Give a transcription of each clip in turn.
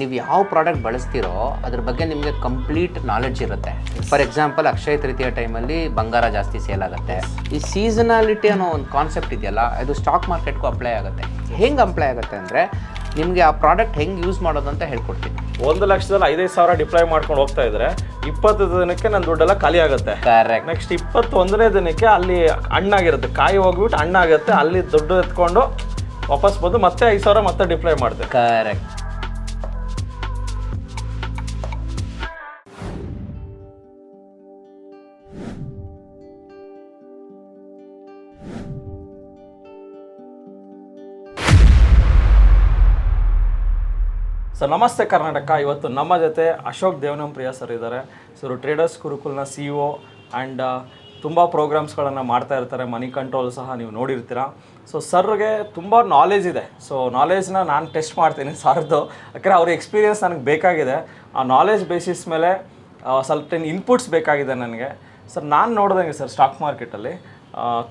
ನೀವು ಯಾವ ಪ್ರಾಡಕ್ಟ್ ಬಳಸ್ತೀರೋ ಅದ್ರ ಬಗ್ಗೆ ನಿಮಗೆ ಕಂಪ್ಲೀಟ್ ನಾಲೆಡ್ಜ್ ಇರುತ್ತೆ. ಫಾರ್ ಎಕ್ಸಾಂಪಲ್, ಅಕ್ಷಯ ತೃತೀಯ ಟೈಮಲ್ಲಿ ಬಂಗಾರ ಜಾಸ್ತಿ ಸೇಲ್ ಆಗುತ್ತೆ. ಈ ಸೀಸನಾಲಿಟಿ ಅನ್ನೋ ಒಂದು ಕಾನ್ಸೆಪ್ಟ್ ಇದೆಯಲ್ಲ, ಅದು ಸ್ಟಾಕ್ ಮಾರ್ಕೆಟ್ಗೂ ಅಪ್ಲೈ ಆಗುತ್ತೆ. ಹೆಂಗೆ ಅಪ್ಲೈ ಆಗುತ್ತೆ ಅಂದರೆ, ನಿಮಗೆ ಆ ಪ್ರಾಡಕ್ಟ್ ಹೆಂಗೆ ಯೂಸ್ ಮಾಡೋದು ಅಂತ ಹೇಳ್ಕೊಡ್ತೀನಿ. 1,00,000ದಲ್ಲಿ 5,000 ಡಿಪ್ಲಾಯ್ ಮಾಡ್ಕೊಂಡು ಹೋಗ್ತಾ ಇದ್ರೆ 20 ದಿನಕ್ಕೆ ನನ್ನ ದುಡ್ಡೆಲ್ಲ ಖಾಲಿ ಆಗುತ್ತೆ. ಕರೆಕ್ಟ್. ನೆಕ್ಸ್ಟ್ 21ನೇ ದಿನಕ್ಕೆ ಅಲ್ಲಿ ಹಣ್ಣಾಗಿರುತ್ತೆ, ಕಾಯಿ ಹೋಗ್ಬಿಟ್ಟು ಹಣ್ಣಾಗುತ್ತೆ, ಅಲ್ಲಿ ದುಡ್ಡು ಎತ್ಕೊಂಡು ವಾಪಸ್ ಬಂದು ಮತ್ತೆ 5,000 ಮತ್ತೆ ಡಿಪ್ಲಾಯ್ ಮಾಡಿದೆ. ಕರೆಕ್ಟ್. ಸರ್ ನಮಸ್ತೆ ಕರ್ನಾಟಕ. ಇವತ್ತು ನಮ್ಮ ಜೊತೆ ಅಶೋಕ್ ದೇವನಂಪ್ರಿಯ ಸರ್ ಇದ್ದಾರೆ. ಸರ್ ಟ್ರೇಡರ್ಸ್ ಗುರುಕುಲ್ನ CEO ಆ್ಯಂಡ್ ತುಂಬ ಪ್ರೋಗ್ರಾಮ್ಸ್ಗಳನ್ನು ಮಾಡ್ತಾ ಇರ್ತಾರೆ. ಮನಿ ಕಂಟ್ರೋಲ್ ಸಹ ನೀವು ನೋಡಿರ್ತೀರ. ಸೊ ಸರ್ಗೆ ತುಂಬ ನಾಲೆಜ್ ಇದೆ. ಸೊ ನಾಲೆಜ್ನ ನಾನು ಟೆಸ್ಟ್ ಮಾಡ್ತೀನಿ ಸರ್ದು, ಯಾಕಂದರೆ ಅವ್ರ ಎಕ್ಸ್ಪೀರಿಯನ್ಸ್ ನನಗೆ ಬೇಕಾಗಿದೆ. ಆ ನಾಲೆಜ್ ಬೇಸಿಸ್ ಮೇಲೆ ಸ್ವಲ್ಪ ಇನ್ಪುಟ್ಸ್ ಬೇಕಾಗಿದೆ ನನಗೆ. ಸರ್ ನಾನು ನೋಡ್ದಂಗೆ ಸರ್ ಸ್ಟಾಕ್ ಮಾರ್ಕೆಟಲ್ಲಿ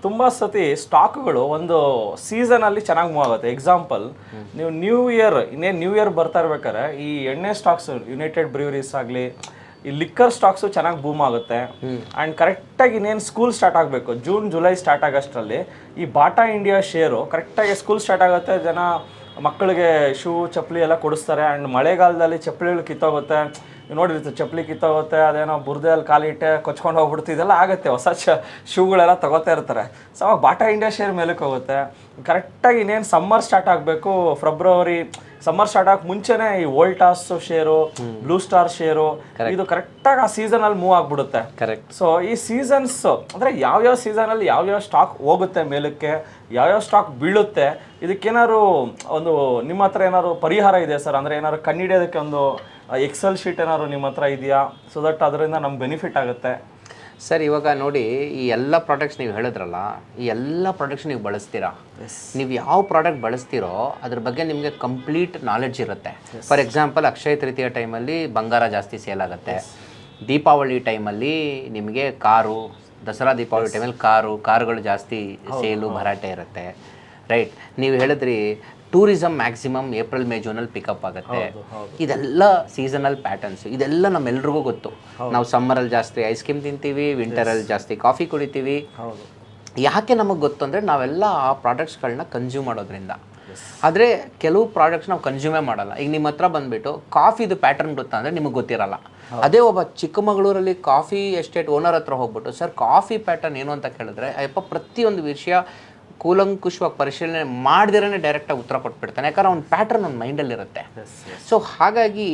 ತುಂಬ ಸತಿ ಸ್ಟಾಕ್ಗಳು ಒಂದು ಸೀಸನಲ್ಲಿ ಚೆನ್ನಾಗಿ ಮೂವ್ ಆಗುತ್ತೆ. ಎಕ್ಸಾಂಪಲ್, ನೀವು ಇನ್ನೇನು ನ್ಯೂ ಇಯರ್ ಬರ್ತಾ ಇರ್ಬೇಕಾದ್ರೆ ಈ ಎಣ್ಣೆ ಸ್ಟಾಕ್ಸ್, ಯುನೈಟೆಡ್ ಬ್ರೂವರೀಸ್ ಆಗಲಿ, ಈ ಲಿಕ್ಕರ್ ಸ್ಟಾಕ್ಸು ಚೆನ್ನಾಗಿ ಬೂಮ್ ಆಗುತ್ತೆ. ಆ್ಯಂಡ್ ಕರೆಕ್ಟಾಗಿ ಇನ್ನೇನು ಸ್ಕೂಲ್ ಸ್ಟಾರ್ಟ್ ಆಗಬೇಕು, ಜೂನ್ ಜುಲೈ ಸ್ಟಾರ್ಟ್ ಆಗೋಷ್ಟರಲ್ಲಿ ಈ ಬಾಟಾ ಇಂಡಿಯಾ ಶೇರು ಕರೆಕ್ಟಾಗಿ ಸ್ಕೂಲ್ ಸ್ಟಾರ್ಟ್ ಆಗುತ್ತೆ. ಜನ ಮಕ್ಕಳಿಗೆ ಶೂ ಚಪ್ಪಲಿ ಎಲ್ಲ ಕೊಡಿಸ್ತಾರೆ. ಆ್ಯಂಡ್ ಮಳೆಗಾಲದಲ್ಲಿ ಚಪ್ಪಲಿಗಳು ಕಿತ್ತೋಗುತ್ತೆ, ನೋಡಿರ್ತೀವಿ ಚಪ್ಪಲಿ ಕಿತ್ತೋಗುತ್ತೆ, ಅದೇನೋ ಬುರ್ದಲ್ಲಿ ಕಾಲಿಟ್ಟೆ ಕೊಚ್ಕೊಂಡು ಹೋಗ್ಬಿಡ್ತು, ಇದೆಲ್ಲ ಆಗುತ್ತೆ. ಹೊಸ ಶೂಗಳೆಲ್ಲ ತಗೋತಾ ಇರ್ತಾರೆ. ಸೊ ಅವಾಗ ಬಾಟಾ ಇಂಡಿಯಾ ಶೇರ್ ಮೇಲಕ್ಕೆ ಹೋಗುತ್ತೆ. ಕರೆಕ್ಟಾಗಿ ಇನ್ನೇನು ಸಮ್ಮರ್ ಸ್ಟಾರ್ಟ್ ಆಗಬೇಕು, ಫೆಬ್ರವರಿ ಸಮ್ಮರ್ ಸ್ಟಾರ್ಟ್ ಆಗಕ್ಕೆ ಮುಂಚೆನೇ ಈ Voltas share, blue star share, ಇದು ಕರೆಕ್ಟಾಗಿ ಆ ಸೀಸನಲ್ಲಿ ಮೂವ್ ಆಗಿಬಿಡುತ್ತೆ. ಕರೆಕ್ಟ್. ಸೊ ಈ ಸೀಸನ್ಸ್ ಅಂದರೆ ಯಾವ್ಯಾವ ಸೀಸನಲ್ಲಿ ಯಾವ್ಯಾವ ಸ್ಟಾಕ್ ಹೋಗುತ್ತೆ ಮೇಲಕ್ಕೆ, ಯಾವ್ಯಾವ ಸ್ಟಾಕ್ ಬೀಳುತ್ತೆ, ಇದಕ್ಕೇನಾದ್ರು ಒಂದು ನಿಮ್ಮ ಹತ್ರ ಏನಾದ್ರು ಪರಿಹಾರ ಇದೆ ಸರ್? ಅಂದರೆ ಏನಾದ್ರು ಕಂಡುಹಿಡಿಯೋದಕ್ಕೆ ಒಂದು ಎಕ್ಸೆಲ್ ಶೀಟ್ ಏನಾದ್ರು ನಿಮ್ಮ ಹತ್ರ ಇದೆಯಾ? ಸೊ ದಟ್ ಅದರಿಂದ ನಮ್ಗೆ ಬೆನಿಫಿಟ್ ಆಗುತ್ತೆ. ಸರ್ ಇವಾಗ ನೋಡಿ, ಈ ಎಲ್ಲ ಪ್ರಾಡಕ್ಟ್ಸ್ ನೀವು ಹೇಳಿದ್ರಲ್ಲ, ಈ ಎಲ್ಲ ಪ್ರಾಡಕ್ಟ್ಸ್ ನೀವು ಬಳಸ್ತೀರಾ. ನೀವು ಯಾವ ಪ್ರಾಡಕ್ಟ್ ಬಳಸ್ತೀರೋ ಅದ್ರ ಬಗ್ಗೆ ನಿಮಗೆ ಕಂಪ್ಲೀಟ್ ನಾಲೆಡ್ಜ್ ಇರುತ್ತೆ. ಫಾರ್ ಎಕ್ಸಾಂಪಲ್, ಅಕ್ಷಯ ತೃತೀಯ ಟೈಮಲ್ಲಿ ಬಂಗಾರ ಜಾಸ್ತಿ ಸೇಲ್ ಆಗುತ್ತೆ. ದೀಪಾವಳಿ ಟೈಮಲ್ಲಿ ನಿಮಗೆ ಕಾರು, ದಸರಾ ದೀಪಾವಳಿ ಟೈಮಲ್ಲಿ ಕಾರುಗಳು ಜಾಸ್ತಿ ಸೇಲು ಭರಾಟೆ ಇರುತ್ತೆ. ರೈಟ್. ನೀವು ಹೇಳಿದ್ರಿ ಟೂರಿಸಮ್ ಮ್ಯಾಕ್ಸಿಮಮ್ ಏಪ್ರಿಲ್ ಮೇ ಜೂನಲ್ಲಿ ಪಿಕಪ್ ಆಗುತ್ತೆ. ಇದೆಲ್ಲ ಸೀಸನಲ್ ಪ್ಯಾಟರ್ನ್ಸ್, ಇದೆಲ್ಲ ನಮ್ಮೆಲ್ರಿಗೂ ಗೊತ್ತು. ನಾವು ಸಮ್ಮರಲ್ಲಿ ಜಾಸ್ತಿ ಐಸ್ ಕ್ರೀಮ್ ತಿಂತೀವಿ, ವಿಂಟರಲ್ಲಿ ಜಾಸ್ತಿ ಕಾಫಿ ಕುಡಿತೀವಿ. ಯಾಕೆ ನಮಗೆ ಗೊತ್ತು ಅಂದರೆ, ನಾವೆಲ್ಲ ಆ ಪ್ರಾಡಕ್ಟ್ಸ್ಗಳನ್ನ ಕನ್ಸ್ಯೂಮ್ ಮಾಡೋದ್ರಿಂದ. ಆದರೆ ಕೆಲವು ಪ್ರಾಡಕ್ಟ್ಸ್ ನಾವು ಕನ್ಸ್ಯೂಮೇ ಮಾಡಲ್ಲ. ಈಗ ನಿಮ್ಮ ಹತ್ರ ಬಂದುಬಿಟ್ಟು ಕಾಫಿದು ಪ್ಯಾಟರ್ನ್ ಗೊತ್ತಾ ಅಂದರೆ ನಿಮಗೆ ಗೊತ್ತಿರಲ್ಲ. ಅದೇ ಒಬ್ಬ ಚಿಕ್ಕಮಗಳೂರಲ್ಲಿ ಕಾಫಿ ಎಸ್ಟೇಟ್ ಓನರ್ ಹತ್ರ ಹೋಗ್ಬಿಟ್ಟು, ಸರ್ ಕಾಫಿ ಪ್ಯಾಟರ್ನ್ ಏನು ಅಂತ ಕೇಳಿದ್ರೆ, ಅಯ್ಯಪ್ಪ ಪ್ರತಿಯೊಂದು ವಿಷಯ ಕೂಲಂಕುಷವಾಗಿ ಪರಿಶೀಲನೆ ಮಾಡಿದಿರೇ ಡೈರೆಕ್ಟಾಗಿ ಉತ್ತರ ಕೊಟ್ಬಿಡ್ತಾನೆ. ಯಾಕಂದ್ರೆ ಅವ್ನ ಪ್ಯಾಟರ್ನ್ ಒಂದು ಮೈಂಡಲ್ಲಿರುತ್ತೆ. ಸೊ ಹಾಗಾಗಿ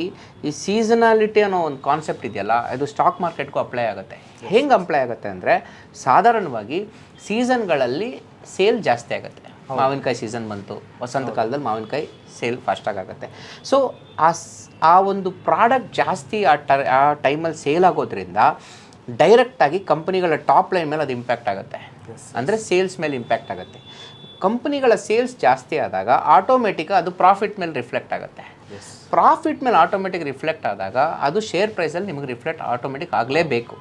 ಈ ಸೀಸನಾಲಿಟಿ ಅನ್ನೋ ಒಂದು ಕಾನ್ಸೆಪ್ಟ್ ಇದೆಯಲ್ಲ, ಅದು ಸ್ಟಾಕ್ ಮಾರ್ಕೆಟ್ಗೂ ಅಪ್ಲೈ ಆಗುತ್ತೆ. ಹೆಂಗೆ ಅಪ್ಲೈ ಆಗುತ್ತೆ ಅಂದರೆ, ಸಾಧಾರಣವಾಗಿ ಸೀಸನ್ಗಳಲ್ಲಿ ಸೇಲ್ ಜಾಸ್ತಿ ಆಗುತ್ತೆ. ಮಾವಿನಕಾಯಿ ಸೀಸನ್ ಬಂತು, ವಸಂತ ಕಾಲದಲ್ಲಿ ಮಾವಿನಕಾಯಿ ಸೇಲ್ ಫಾಸ್ಟಾಗಿ ಆಗುತ್ತೆ. ಸೊ ಆ ಒಂದು ಪ್ರಾಡಕ್ಟ್ ಜಾಸ್ತಿ ಆ ಟೈಮಲ್ಲಿ ಸೇಲ್ ಆಗೋದ್ರಿಂದ ಡೈರೆಕ್ಟಾಗಿ ಕಂಪನಿಗಳ ಟಾಪ್ ಲೈನ್ ಮೇಲೆ ಅದು ಇಂಪ್ಯಾಕ್ಟ್ ಆಗುತ್ತೆ. ಅಂದರೆ ಸೇಲ್ಸ್ ಮೇಲೆ ಇಂಪ್ಯಾಕ್ಟ್ ಆಗುತ್ತೆ. ಕಂಪನಿಗಳ ಸೇಲ್ಸ್ ಜಾಸ್ತಿ ಆದಾಗ ಆಟೋಮೆಟಿಕ್ ಅದು ಪ್ರಾಫಿಟ್ ಮೇಲೆ ರಿಫ್ಲೆಕ್ಟ್ ಆಗುತ್ತೆ. ಪ್ರಾಫಿಟ್ ಮೇಲೆ ಆಟೋಮೆಟಿಕ್ ರಿಫ್ಲೆಕ್ಟ್ ಆದಾಗ ಅದು ಶೇರ್ ಪ್ರೈಸಲ್ಲಿ ನಿಮಗೆ ರಿಫ್ಲೆಕ್ಟ್ ಆಟೋಮೆಟಿಕ್ ಆಗಲೇಬೇಕು.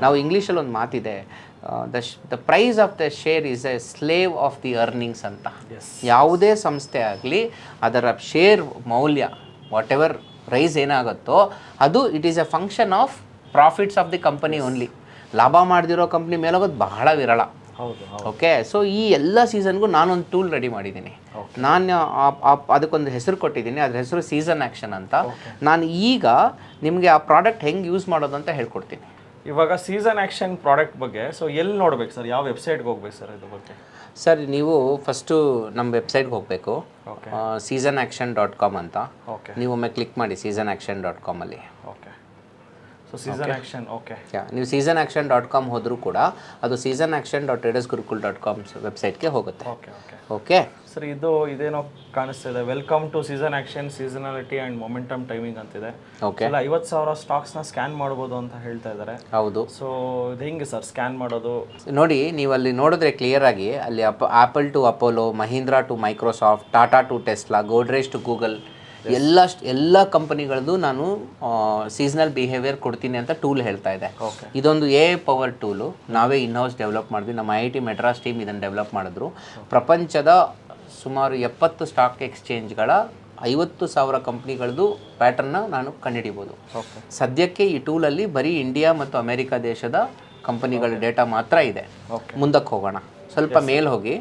ನಾವು ಇಂಗ್ಲೀಷಲ್ಲಿ ಒಂದು ಮಾತಿದೆ, the price of the share is a slave of the earnings ಅಂತ. ಯಾವುದೇ ಸಂಸ್ಥೆ ಆಗಲಿ ಅದರ ಶೇರ್ ಮೌಲ್ಯ, ವಾಟ್ ಎವರ್ ಪ್ರೈಸ್ ಏನಾಗುತ್ತೋ ಅದು it is A function of profits of the company only. ಲಾಭ ಮಾಡದಿರೋ ಕಂಪ್ನಿ ಮೇಲೋಗೋದು ಬಹಳ ವಿರಳ. ಓಕೆ. ಸೊ ಈ ಎಲ್ಲ ಸೀಸನ್ಗೂ ನಾನೊಂದು ಟೂಲ್ ರೆಡಿ ಮಾಡಿದ್ದೀನಿ. ನಾನು ಅದಕ್ಕೊಂದು ಹೆಸರು ಕೊಟ್ಟಿದ್ದೀನಿ, ಅದ್ರ ಹೆಸರು ಸೀಸನ್ ಆ್ಯಕ್ಷನ್ ಅಂತ. ನಾನು ಈಗ ನಿಮಗೆ ಆ ಪ್ರಾಡಕ್ಟ್ ಹೆಂಗೆ ಯೂಸ್ ಮಾಡೋದು ಅಂತ ಹೇಳ್ಕೊಡ್ತೀನಿ. ಇವಾಗ ಸೀಸನ್ ಆ್ಯಕ್ಷನ್ ಪ್ರಾಡಕ್ಟ್ ಬಗ್ಗೆ ಸೊ ಎಲ್ಲಿ ನೋಡ್ಬೇಕು ಸರ್? ಯಾವ ವೆಬ್ಸೈಟ್ಗೆ ಹೋಗ್ಬೇಕು ಸರ್ ಇದ್ರ ಬಗ್ಗೆ? ಸರ್ ನೀವು ಫಸ್ಟು ನಮ್ಮ ವೆಬ್ಸೈಟ್ಗೆ ಹೋಗಬೇಕು, seasonaction.com ಅಂತ. ನೀವು ಒಮ್ಮೆ ಕ್ಲಿಕ್ ಮಾಡಿ seasonaction.com ಅಲ್ಲಿ. Okay. So season action. Okay. ನೀವು seasonaction.com ಹೋದರೂ ಕೂಡ ಅದು seasonaction.tradersgurukul.com ವೆಬ್ಸೈಟ್ಗೆ ಹೋಗುತ್ತೆ. ಓಕೆ. ಓಕೆ ಸರ್ ಇದೇನೋ ಕಾಣಿಸ್ತಾ ಇದೆ, welcome to season action, seasonality and momentum timing ಅಂತಿದೆ. ಓಕೆ. 50,000 ಸ್ಟಾಕ್ಸ್ನ ಸ್ಕ್ಯಾನ್ ಮಾಡ್ಬೋದು ಅಂತ ಹೇಳ್ತಾ ಇದ್ದಾರೆ. ಹೌದು. ಸೊ ಇದು ಹೆಂಗೆ ಸರ್ ಸ್ಕ್ಯಾನ್ ಮಾಡೋದು? ನೋಡಿ, ನೀವು ಅಲ್ಲಿ ನೋಡಿದ್ರೆ ಕ್ಲಿಯರ್ ಆಗಿ ಅಲ್ಲಿ Apple to Apollo, Mahindra to Microsoft, Tata to Tesla, Godrej to Google, ಎಲ್ಲ ಕಂಪನಿಗಳದ್ದು ನಾನು ಸೀಸನಲ್ ಬಿಹೇವಿಯರ್ ಕೊಡ್ತೀನಿ ಅಂತ ಟೂಲ್ ಹೇಳ್ತಾ ಇದೆ. ಇದೊಂದು ಪವರ್ ಟೂಲು ನಾವೇ ಇನ್ಹೌಸ್ ಡೆವಲಪ್ ಮಾಡಿದ್ವಿ. ನಮ್ಮ IIT ಮೆಡ್ರಾಸ್ ಟೀಮ್ ಇದನ್ನು ಡೆವಲಪ್ ಮಾಡಿದ್ರು. ಪ್ರಪಂಚದ ಸುಮಾರು 70 ಸ್ಟಾಕ್ ಎಕ್ಸ್ಚೇಂಜ್ಗಳ 50,000 ಕಂಪ್ನಿಗಳದ್ದು ಪ್ಯಾಟರ್ನ್ನ ನಾನು ಕಂಡುಹಿಡಿಬೋದು. ಓಕೆ. ಸದ್ಯಕ್ಕೆ ಈ ಟೂಲಲ್ಲಿ ಬರೀ ಇಂಡಿಯಾ ಮತ್ತು ಅಮೆರಿಕ ದೇಶದ ಕಂಪನಿಗಳ ಡೇಟಾ ಮಾತ್ರ ಇದೆ. ಓಕೆ. ಮುಂದಕ್ಕೆ ಹೋಗೋಣ, ಸ್ವಲ್ಪ ಮೇಲೆ ಹೋಗಿ.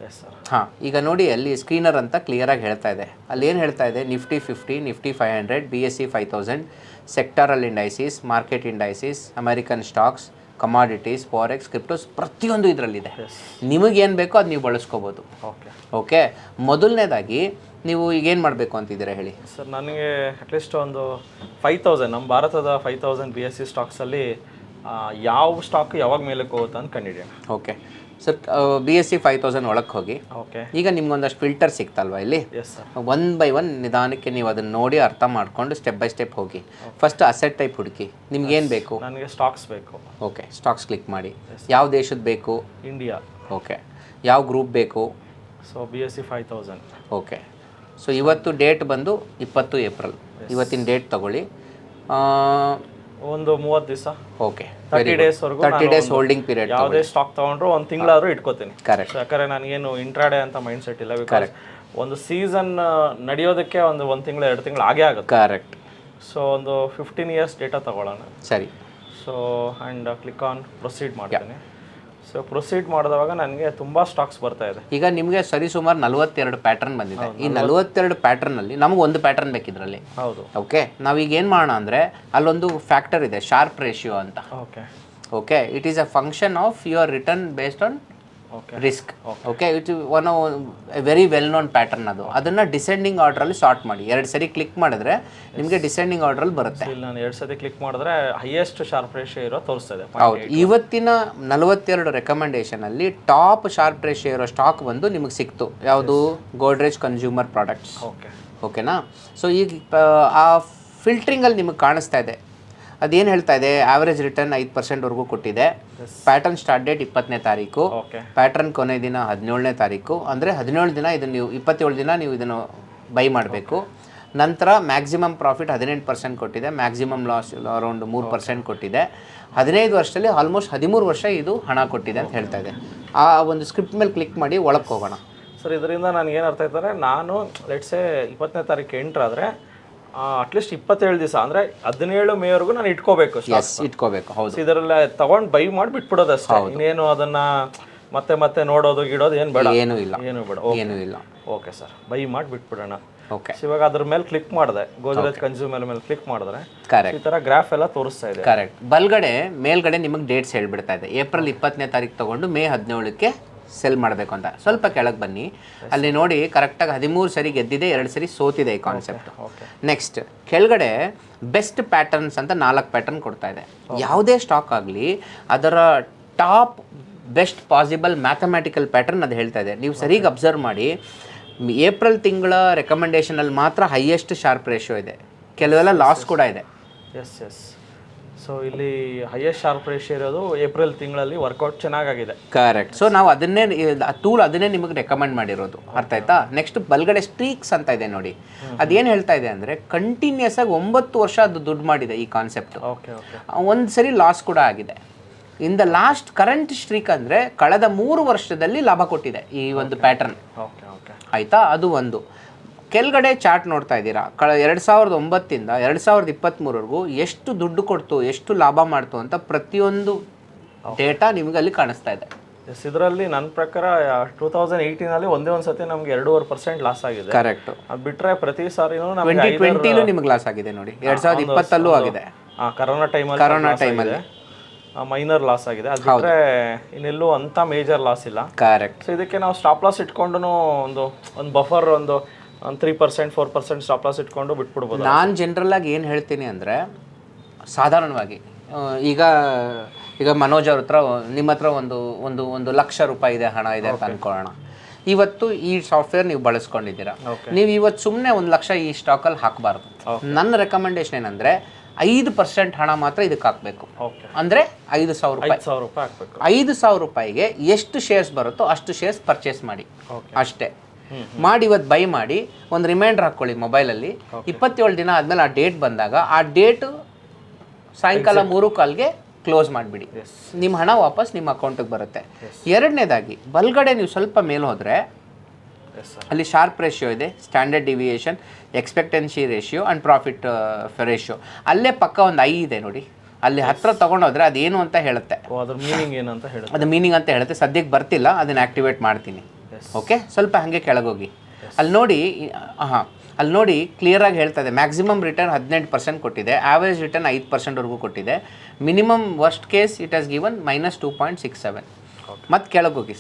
Yes sir. ಹಾಂ, ಈಗ ನೋಡಿ ಅಲ್ಲಿ ಸ್ಕ್ರೀನರ್ ಅಂತ ಕ್ಲಿಯರಾಗಿ ಹೇಳ್ತಾ ಇದೆ. ಅಲ್ಲಿ ಏನು ಹೇಳ್ತಾ ಇದೆ, Nifty 50, Nifty 500, BSE 5000, sectoral indices, market indices, American stocks, commodities, forex, cryptos, ಪ್ರತಿಯೊಂದು ಇದರಲ್ಲಿದೆ. ನಿಮಗೇನು ಬೇಕೋ ಅದು ನೀವು ಬಳಸ್ಕೋಬೋದು. ಓಕೆ. ಓಕೆ, ಮೊದಲನೇದಾಗಿ ನೀವು ಈಗೇನು ಮಾಡಬೇಕು ಅಂತಿದ್ದೀರಾ ಹೇಳಿ ಸರ್. ನನಗೆ ಅಟ್ಲೀಸ್ಟ್ ಒಂದು 5000, ನಮ್ಮ ಭಾರತದ 5000 BSE ಸ್ಟಾಕ್ಸಲ್ಲಿ ಯಾವ ಸ್ಟಾಕ್ ಯಾವಾಗ ಮೇಲಕ್ಕೆ ಹೋಗುತ್ತೆ ಅಂತ ಕಂಡಿಡಿಯೋಣ. ಓಕೆ ಸರ್, BSE 5000 ಒಳಗೆ ಹೋಗಿ. ಓಕೆ. ಈಗ ನಿಮ್ಗೊಂದಷ್ಟು ಫಿಲ್ಟರ್ ಸಿಗ್ತಲ್ವಾ ಇಲ್ಲಿ? Yes sir. 1 by 1 ನಿಧಾನಕ್ಕೆ ನೀವು ಅದನ್ನು ನೋಡಿ ಅರ್ಥ ಮಾಡಿಕೊಂಡು ಸ್ಟೆಪ್ ಬೈ ಸ್ಟೆಪ್ ಹೋಗಿ. ಫಸ್ಟ್ ಅಸೆಟ್ ಟೈಪ್ ಹುಡುಕಿ, ನಿಮ್ಗೇನು ಬೇಕು? ನನಗೆ ಸ್ಟಾಕ್ಸ್ ಬೇಕು. ಓಕೆ, ಸ್ಟಾಕ್ಸ್ ಕ್ಲಿಕ್ ಮಾಡಿ. ಯಾವ ದೇಶದ ಬೇಕು? ಇಂಡಿಯಾ. ಓಕೆ. ಯಾವ ಗ್ರೂಪ್ ಬೇಕು? So BSE 5000. ಓಕೆ. ಸೊ ಇವತ್ತು ಡೇಟ್ ಬಂದು 20 ಏಪ್ರಿಲ್. ಇವತ್ತಿನ ಡೇಟ್ ತಗೊಳ್ಳಿ. ಒಂದು 30 ದಿವಸ. ಓಕೆ. 30 ಡೇಸ್ವರೆಗೂ 30 days holding period. ಯಾವುದೇ ಸ್ಟಾಕ್ ತೊಗೊಂಡ್ರು ಒಂದು ತಿಂಗಳಾದ್ರೂ ಇಟ್ಕೋತೀನಿ. ಕರೆಕ್ಟ್. ಯಾಕಂದರೆ ನನಗೇನು ಇಂಟ್ರಾಡೇ ಅಂತ ಮೈಂಡ್ ಸೆಟ್ ಇಲ್ಲ. ಬಿಕಾಸ್ ಒಂದು ಸೀಸನ್ ನಡೆಯೋದಕ್ಕೆ ಒಂದು ತಿಂಗಳು 2 ತಿಂಗಳು ಆಗೇ ಆಗುತ್ತೆ. ಕರೆಕ್ಟ್. ಸೊ ಒಂದು 15 ಇಯರ್ಸ್ ಡೇಟಾ ತಗೊಳ್ಳೋಣ. ಸರಿ. So and click on proceed ಮಾಡ್ತೀನಿ. ಸೊ ಪ್ರೊಸೀಡ್ ಮಾಡಿದವಾಗ ನನಗೆ ತುಂಬ ಸ್ಟಾಕ್ಸ್ ಬರ್ತಾ ಇದೆ. ಈಗ ನಿಮಗೆ ಸರಿಸುಮಾರು 42 ಪ್ಯಾಟರ್ನ್ ಬಂದಿದೆ. ಈ 42 ಪ್ಯಾಟರ್ನಲ್ಲಿ ನಮಗೆ ಒಂದು ಪ್ಯಾಟರ್ನ್ ಬೇಕಿದ್ರಲ್ಲಿ. ಹೌದು. ಓಕೆ, ನಾವೀಗ ಏನು ಮಾಡೋಣ ಅಂದರೆ ಅಲ್ಲೊಂದು ಫ್ಯಾಕ್ಟರ್ ಇದೆ, ಶಾರ್ಪ್ ರೇಷಿಯೋ ಅಂತ. Okay. Okay, it is a function of your return based on risk. Okay, it one very well known pattern ಅದು. ಅದನ್ನು ಡಿಸೆಂಡಿಂಗ್ ಆರ್ಡ್ರಲ್ಲಿ ಸಾರ್ಟ್ ಮಾಡಿ. 2 ಸರಿ ಕ್ಲಿಕ್ ಮಾಡಿದ್ರೆ ನಿಮಗೆ ಡಿಸೆಂಡಿಂಗ್ ಆರ್ಡ್ರಲ್ಲಿ ಬರುತ್ತೆ. ಇಲ್ಲಿ ನಾನು 2 ಸತಿ ಕ್ಲಿಕ್ ಮಾಡಿದ್ರೆ ಹೈಯೆಸ್ಟ್ ಶಾರ್ಪ್ ರೇಷಿಯೋ ಇರೋ ತೋರಿಸ್ತಾ ಇದೆ. ಹೌದು. ಇವತ್ತಿನ 42 ರೆಕಮೆಂಡೇಷನಲ್ಲಿ ಟಾಪ್ ಶಾರ್ಪ್ ರೇಷಿಯೋ ಇರೋ ಸ್ಟಾಕ್ ಬಂದು ನಿಮಗೆ ಸಿಕ್ತು. ಯಾವುದು? Godrej consumer products. ಓಕೆ. ಓಕೆನಾ? ಸೊ ಈಗ ಆ ಫಿಲ್ಟ್ರಿಂಗಲ್ಲಿ ನಿಮಗೆ ಕಾಣಿಸ್ತಾ ಇದೆ. ಅದೇನು ಹೇಳ್ತಾ ಇದೆ? ಆವ್ರೇಜ್ ರಿಟರ್ನ್ 5%ವರೆಗೂ ಕೊಟ್ಟಿದೆ. ಪ್ಯಾಟರ್ನ್ ಸ್ಟಾರ್ಟ್ ಡೇಟ್ 20ನೇ ತಾರೀಕು. ಪ್ಯಾಟರ್ನ್ ಕೊನೆ ದಿನ 17ನೇ ತಾರೀಕು. ಅಂದರೆ 17 ದಿನ ಇದನ್ನು ನೀವು 27 ದಿನ ನೀವು ಇದನ್ನು ಬೈ ಮಾಡಬೇಕು. ನಂತರ ಮ್ಯಾಕ್ಸಿಮಮ್ ಪ್ರಾಫಿಟ್ 18% ಕೊಟ್ಟಿದೆ. ಮ್ಯಾಕ್ಸಿಮಮ್ ಲಾಸ್ ಅರೌಂಡ್ 3% ಕೊಟ್ಟಿದೆ. 15 ವರ್ಷದಲ್ಲಿ ಆಲ್ಮೋಸ್ಟ್ 13 ವರ್ಷ ಇದು ಹಣ ಕೊಟ್ಟಿದೆ ಅಂತ ಹೇಳ್ತಾ ಇದೆ. ಆ ಒಂದು ಸ್ಕ್ರಿಪ್ಟ್ ಮೇಲೆ ಕ್ಲಿಕ್ ಮಾಡಿ ಒಳಗೆ ಹೋಗೋಣ. ಸರ್, ಇದರಿಂದ ನನಗೇನು ಅರ್ಥ ಆಯ್ತಾರೆ, ನಾನು ಲೆಟ್ಸೇ 20ನೇ ತಾರೀಕು ಎಂಟ್ರ್ ಆದರೆ ಅಟ್ಲೀಸ್ಟ್ 27 ದಿವಸ ಅಂದರೆ 17 ಮೇವರೆಗೂ ನಾನು ಇಟ್ಕೋಬೇಕು. ಇಟ್ಕೋಬೇಕು. ಹೌದು. ಇದರಲ್ಲ ತಗೊಂಡು ಬೈ ಮಾಡಿ ಬಿಟ್ಬಿಡೋದು ಅಷ್ಟೇ. ಇನ್ನೇನು ಅದನ್ನು ಮತ್ತೆ ನೋಡೋದು ಗಿಡೋದು ಏನು ಬೇಡ. ಏನೂ ಇಲ್ಲ. ಏನೂ ಇಲ್ಲ. ಓಕೆ ಸರ್, ಬೈ ಮಾಡಿ ಬಿಟ್ಬಿಡೋಣ. ಓಕೆ. ಇವಾಗ ಅದ್ರ ಮೇಲೆ ಕ್ಲಿಕ್ ಮಾಡಿದೆ, ಗೋದ್ರೇಜ್ ಕನ್ಸ್ಯೂಮರ್ ಮೇಲೆ ಕ್ಲಿಕ್ ಮಾಡಿದ್ರೆ ಕರೆಕ್ಟ್ ಈ ಥರ ಗ್ರಾಫ್ ಎಲ್ಲ ತೋರಿಸ್ತಾ ಇದೆ. ಕರೆಕ್ಟ್. ಬಲ್ಗಡೆ ಮೇಲ್ಗಡೆ ನಿಮಗೆ ಡೇಟ್ಸ್ ಹೇಳ್ಬಿಡ್ತಾ ಇದೆ. ಏಪ್ರಿಲ್ 20ನೇ ತಾರೀಕು ತೊಗೊಂಡು ಮೇ 17ಕ್ಕೆ ಸೆಲ್ ಮಾಡಬೇಕು ಅಂತ. ಸ್ವಲ್ಪ ಕೆಳಗೆ ಬನ್ನಿ, ಅಲ್ಲಿ ನೋಡಿ ಕರೆಕ್ಟಾಗಿ 13 ಸರಿ ಗೆದ್ದಿದೆ, 2 ಸರಿ ಸೋತಿದೆ ಈ ಕಾನ್ಸೆಪ್ಟ್. ನೆಕ್ಸ್ಟ್ ಕೆಳಗಡೆ ಬೆಸ್ಟ್ ಪ್ಯಾಟರ್ನ್ಸ್ ಅಂತ 4 ಪ್ಯಾಟರ್ನ್ ಕೊಡ್ತಾ ಇದೆ. ಯಾವುದೇ ಸ್ಟಾಕ್ ಆಗಲಿ ಅದರ top best possible mathematical pattern ಅದು ಹೇಳ್ತಾ ಇದೆ. ನೀವು ಸರಿಗೆ ಅಬ್ಸರ್ವ್ ಮಾಡಿ, ಏಪ್ರಿಲ್ ತಿಂಗಳ ರೆಕಮೆಂಡೇಷನಲ್ಲಿ ಮಾತ್ರ ಹೈಯೆಸ್ಟ್ ಶಾರ್ಪ್ ರೇಷಿಯೋ ಇದೆ, ಕೆಲವೆಲ್ಲ ಲಾಸ್ ಕೂಡ ಇದೆ. ಎಸ್. ಸೊ ಇಲ್ಲಿ ಹೈಯೆಸ್ಟ್ ಶಾರ್ಪ್ ರೇಷಿಯೋ ಇರೋದು ಏಪ್ರಿಲ್ ತಿಂಗಳಲ್ಲಿ ವರ್ಕೌಟ್ ಚೆನ್ನಾಗಿದೆ. ಕರೆಕ್ಟ್. ಸೊ ನಾವು ಅದನ್ನೇ ಟೂಲ್ ಅದನ್ನೇ ನಿಮಗೆ ರೆಕಮೆಂಡ್ ಮಾಡಿರೋದು. ಅರ್ಥ ಆಯ್ತಾ? ನೆಕ್ಸ್ಟ್ ಬಲ್ಗಡೆ ಸ್ಟ್ರೀಕ್ಸ್ ಅಂತ ಇದೆ ನೋಡಿ. ಅದೇನು ಹೇಳ್ತಾ ಇದೆ ಅಂದರೆ ಕಂಟಿನ್ಯೂಸ್ ಆಗಿ 9 ವರ್ಷ ಅದು ದುಡ್ಡು ಮಾಡಿದೆ ಈ ಕಾನ್ಸೆಪ್ಟ್. ಓಕೆ. ಒಂದು ಸರಿ ಲಾಸ್ ಕೂಡ ಆಗಿದೆ. In the last current strike ಅಂದರೆ ಕಳೆದ 3 ವರ್ಷದಲ್ಲಿ ಲಾಭ ಕೊಟ್ಟಿದೆ ಈ ಒಂದು ಪ್ಯಾಟರ್ನ್. ಓಕೆ. ಆಯಿತಾ? ಅದು ಒಂದು. ಕೆಳಗಡೆ ಚಾರ್ಟ್ ನೋಡ್ತಾ ಇದ್ದೀರಾ, 2009ಇಂದ 2023ವರೆಗೂ ಎಷ್ಟು ದುಡ್ಡು ಕೊಡ್ತು, ಎಷ್ಟು ಲಾಭ ಮಾಡ್ತು ಅಂತ ಪ್ರತಿಯೊಂದು ಡೇಟಾ ನಿಮಗೆ ಅಲ್ಲಿ ಕಾಣಿಸ್ತಾ ಇದೆ. ಎಸ್. ಇದರಲ್ಲಿ ನನ್ನ ಪ್ರಕಾರ 2018ನಲ್ಲಿ ಒಂದೇ ಒಂದು ಸತಿ ನಮಗೆ 2.5% ಲಾಸ್ ಆಗಿದೆ. ಕರೆಕ್ಟ್. ಅದು ಬಿಟ್ಟರೆ ಪ್ರತಿ ಸಾರಿನೂ 2020ಲೂ ನಿಮಗೆ ಲಾಸ್ ಆಗಿದೆ ನೋಡಿ, 2020ಅಲ್ಲೂ ಆಗಿದೆ. ಕರೋನಾ ಟೈಮಲ್ಲಿ ಮೈನರ್ ಲಾಸ್ ಆಗಿದೆ. ಅದು ಬಿಟ್ಟರೆ ಇನ್ನೆಲ್ಲೂ ಅಂತ ಮೇಜರ್ ಲಾಸ್ ಇಲ್ಲ. ಕರೆಕ್ಟ್. ಸೊ ಇದಕ್ಕೆ ನಾವು ಸ್ಟಾಪ್ ಲಾಸ್ ಇಟ್ಕೊಂಡು ಒಂದು ಬಫರ್ ಒಂದು 3% 4% ಸ್ಟಾಪ್ ಲಾಸ್ ಇಟ್ಕೊಂಡು ಬಿಟ್ಬಿಡ್ಬೋದು. ನಾನು ಜನರಲ್ಲಾಗಿ ಏನು ಹೇಳ್ತೀನಿ ಅಂದರೆ, ಸಾಧಾರಣವಾಗಿ ಈಗ ಮನೋಜ್ ಅವ್ರ ಹತ್ರ ನಿಮ್ಮ ಹತ್ರ ಒಂದು ಲಕ್ಷ ರೂಪಾಯಿ ಇದೆ, ಹಣ ಇದೆ ಅಂತ ಅಂದ್ಕೊಳ್ಳೋಣ. ಇವತ್ತು ಈ ಸಾಫ್ಟ್ವೇರ್ ನೀವು ಬಳಸ್ಕೊಂಡಿದ್ದೀರಾ, ನೀವು ಇವತ್ತು ಸುಮ್ಮನೆ 1 ಲಕ್ಷ ಈ ಸ್ಟಾಕಲ್ಲಿ ಹಾಕಬಾರ್ದು. ನನ್ನ ರೆಕಮೆಂಡೇಶನ್ ಏನಂದರೆ 5% ಹಣ ಮಾತ್ರ ಇದಕ್ಕೆ ಹಾಕಬೇಕು. ಅಂದರೆ 5,000 ರೂಪಾಯಿ ಹಾಕಬೇಕು. 5,000 ರೂಪಾಯಿಗೆ ಎಷ್ಟು ಶೇರ್ಸ್ ಬರುತ್ತೋ ಅಷ್ಟು ಶೇರ್ಸ್ ಪರ್ಚೇಸ್ ಮಾಡಿ ಅಷ್ಟೇ. ಮಾಡಿ ಇವತ್ತು ಬೈ ಮಾಡಿ ಒಂದು ರಿಮೈಂಡರ್ ಹಾಕ್ಕೊಳ್ಳಿ ಮೊಬೈಲಲ್ಲಿ. 27 ದಿನ ಆದಮೇಲೆ ಆ ಡೇಟ್ ಬಂದಾಗ ಆ ಡೇಟು ಸಾಯಂಕಾಲ 3:15ಗೆ ಕ್ಲೋಸ್ ಮಾಡಿಬಿಡಿ. ನಿಮ್ಮ ಹಣ ವಾಪಸ್ ನಿಮ್ಮ ಅಕೌಂಟಿಗೆ ಬರುತ್ತೆ. ಎರಡನೇದಾಗಿ ಬಲ್ಗಡೆ ನೀವು ಸ್ವಲ್ಪ ಮೇಲೆ ಹೋದರೆ ಅಲ್ಲಿ ಶಾರ್ಪ್ ರೇಷಿಯೋ ಇದೆ, standard deviation, expectancy ratio and profit ratio. ಅಲ್ಲೇ ಪಕ್ಕ ಒಂದು ಐ ಇದೆ ನೋಡಿ, ಅಲ್ಲಿ ಹತ್ರ ತೊಗೊಂಡೋದ್ರೆ ಅದೇನು ಅಂತ ಹೇಳುತ್ತೆ, ಅದ್ರ ಮೀನಿಂಗ್ ಏನು ಅಂತ ಹೇಳುತ್ತೆ, ಅದು ಮೀನಿಂಗ್ ಅಂತ ಹೇಳುತ್ತೆ. ಸದ್ಯಕ್ಕೆ ಬರ್ತಿಲ್ಲ, ಅದನ್ನು ಆ್ಯಕ್ಟಿವೇಟ್ ಮಾಡ್ತೀನಿ. ಓಕೆ, ಸ್ವಲ್ಪ ಹಾಗೆ ಕೆಳಗೋಗಿ ಅಲ್ಲಿ ನೋಡಿ. ಹಾಂ, ಅಲ್ಲಿ ನೋಡಿ ಕ್ಲಿಯರಾಗಿ ಹೇಳ್ತಾ ಇದೆ, ಮ್ಯಾಕ್ಸಿಮಮ್ ರಿಟರ್ನ್ 18% ಕೊಟ್ಟಿದೆ, ಆ್ಯಾವ್ರೇಜ್ ರಿಟರ್ನ್ 5%ವರೆಗೂ ಕೊಟ್ಟಿದೆ, minimum worst case it has given -2.67. ಮತ್ತು ಕೆಳಗೋಗಿ.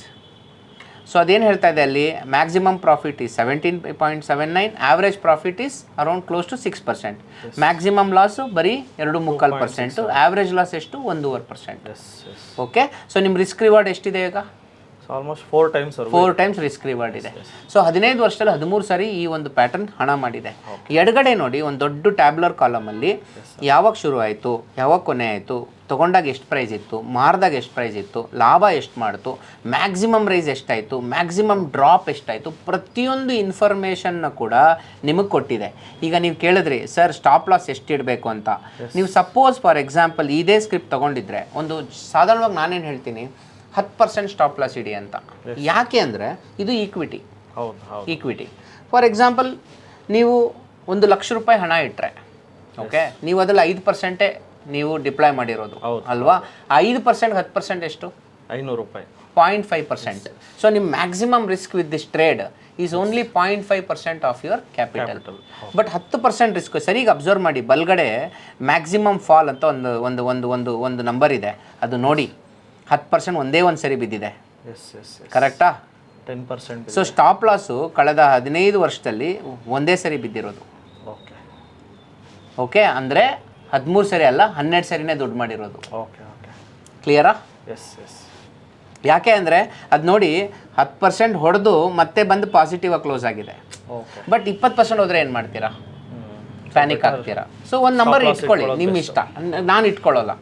ಸೊ ಅದೇನು ಹೇಳ್ತಾ ಇದೆ ಅಲ್ಲಿ, maximum profit is 17.79, average profit is around close to 6%, maximum loss ಬರೀ 2.25%, ಆವ್ರೇಜ್ ಲಾಸ್ ಎಷ್ಟು 1.25%. ಓಕೆ, ಸೊ ನಿಮ್ಮ ರಿಸ್ಕ್ ರಿವಾರ್ಡ್ ಎಷ್ಟಿದೆ ಈಗ? ಆಲ್ಮೋಸ್ಟ್ 4 ಟೈಮ್ಸ್ ರಿಸ್ಕ್ ರಿವಾರ್ಡ್ ಇದೆ. ಸೊ 15 ವರ್ಷದಲ್ಲಿ 13 ಸಾರಿ ಈ ಒಂದು ಪ್ಯಾಟರ್ನ್ ಹಣ ಮಾಡಿದೆ. ಎಡಗಡೆ ನೋಡಿ, ಒಂದು ದೊಡ್ಡ ಟ್ಯಾಬ್ಲರ್ ಕಾಲಮಲ್ಲಿ ಯಾವಾಗ ಶುರು ಆಯಿತು, ಯಾವಾಗ ಕೊನೆ ಆಯಿತು, ತೊಗೊಂಡಾಗ ಎಷ್ಟು ಪ್ರೈಸ್ ಇತ್ತು, ಮಾರಿದಾಗ ಎಷ್ಟು ಪ್ರೈಸ್ ಇತ್ತು, ಲಾಭ ಎಷ್ಟು ಮಾಡ್ತು, ಮ್ಯಾಕ್ಸಿಮಮ್ ರೈಸ್ ಎಷ್ಟಾಯಿತು, ಮ್ಯಾಕ್ಸಿಮಮ್ ಡ್ರಾಪ್ ಎಷ್ಟಾಯಿತು, ಪ್ರತಿಯೊಂದು ಇನ್ಫಾರ್ಮೇಷನ್ನ ಕೂಡ ನಿಮಗೆ ಕೊಟ್ಟಿದೆ. ಈಗ ನೀವು ಕೇಳಿದ್ರಿ ಸರ್ ಸ್ಟಾಪ್ ಲಾಸ್ ಎಷ್ಟು ಇಡಬೇಕು ಅಂತ. ನೀವು ಸಪೋಸ್ ಫಾರ್ ಎಕ್ಸಾಂಪಲ್ ಇದೇ ಸ್ಕ್ರಿಪ್ಟ್ ತೊಗೊಂಡಿದ್ರೆ, ಒಂದು ಸಾಧಾರಣವಾಗಿ ನಾನೇನು ಹೇಳ್ತೀನಿ, 10% ಸ್ಟಾಪ್ ಲಾಸ್ ಇಡಿ ಅಂತ. ಯಾಕೆ ಅಂದರೆ ಇದು ಈಕ್ವಿಟಿ. ಈಕ್ವಿಟಿ ಫಾರ್ ಎಕ್ಸಾಂಪಲ್ ನೀವು 1 ಲಕ್ಷ ರೂಪಾಯಿ ಹಣ ಇಟ್ಟರೆ, ಓಕೆ, ನೀವು ಅದರಲ್ಲಿ 5% ನೀವು ಡಿಪ್ಲಾಯ್ ಮಾಡಿರೋದು ಅಲ್ವಾ? 5% 10% ಎಷ್ಟು? 500 ರೂಪಾಯಿ, 0.5%. ಸೊ ನಿಮ್ಮ maximum risk with this trade is only 0.5% of your capital. But 10% risk ಸರಿಗೆ ಅಬ್ಸರ್ವ್ ಮಾಡಿ, ಬಲ್ಗಡೆ ಮ್ಯಾಕ್ಸಿಮಮ್ ಫಾಲ್ ಅಂತ ಒಂದು ಒಂದು ಒಂದು ಒಂದು ನಂಬರ್ ಇದೆ, ಅದು ನೋಡಿ. 10% ಒಂದೇ ಒಂದು ಸರಿ ಬಿದ್ದಿದೆ, ಕರೆಕ್ಟಾ? 10%. ಸೊ ಸ್ಟಾಪ್ ಲಾಸು ಕಳೆದ 15 ವರ್ಷದಲ್ಲಿ ಒಂದೇ ಸರಿ ಬಿದ್ದಿರೋದು. ಓಕೆ, ಅಂದರೆ 13 ಸರಿ ಅಲ್ಲ, 12 ಸರಿನೇ ದುಡ್ಡು ಮಾಡಿರೋದು. ಕ್ಲಿಯರಾ? ಯಾಕೆ ಅಂದರೆ ಅದು ನೋಡಿ, 10% ಹೊಡೆದು ಮತ್ತೆ ಬಂದು ಪಾಸಿಟಿವ್ ಆಗಿ ಕ್ಲೋಸ್ ಆಗಿದೆ. ಬಟ್ 20% ಹೋದರೆ ಏನು ಮಾಡ್ತೀರಾ? ಪ್ಯಾನಿಕ್ ಆಗ್ತೀರಾ. ಸೊ ಒಂದು ನಂಬರ್ ಇಟ್ಕೊಳ್ಳಿ, ನಿಮ್ಮ ಇಷ್ಟ. ನಾನು ಇಟ್ಕೊಳ್ಳೋಲ್ಲ,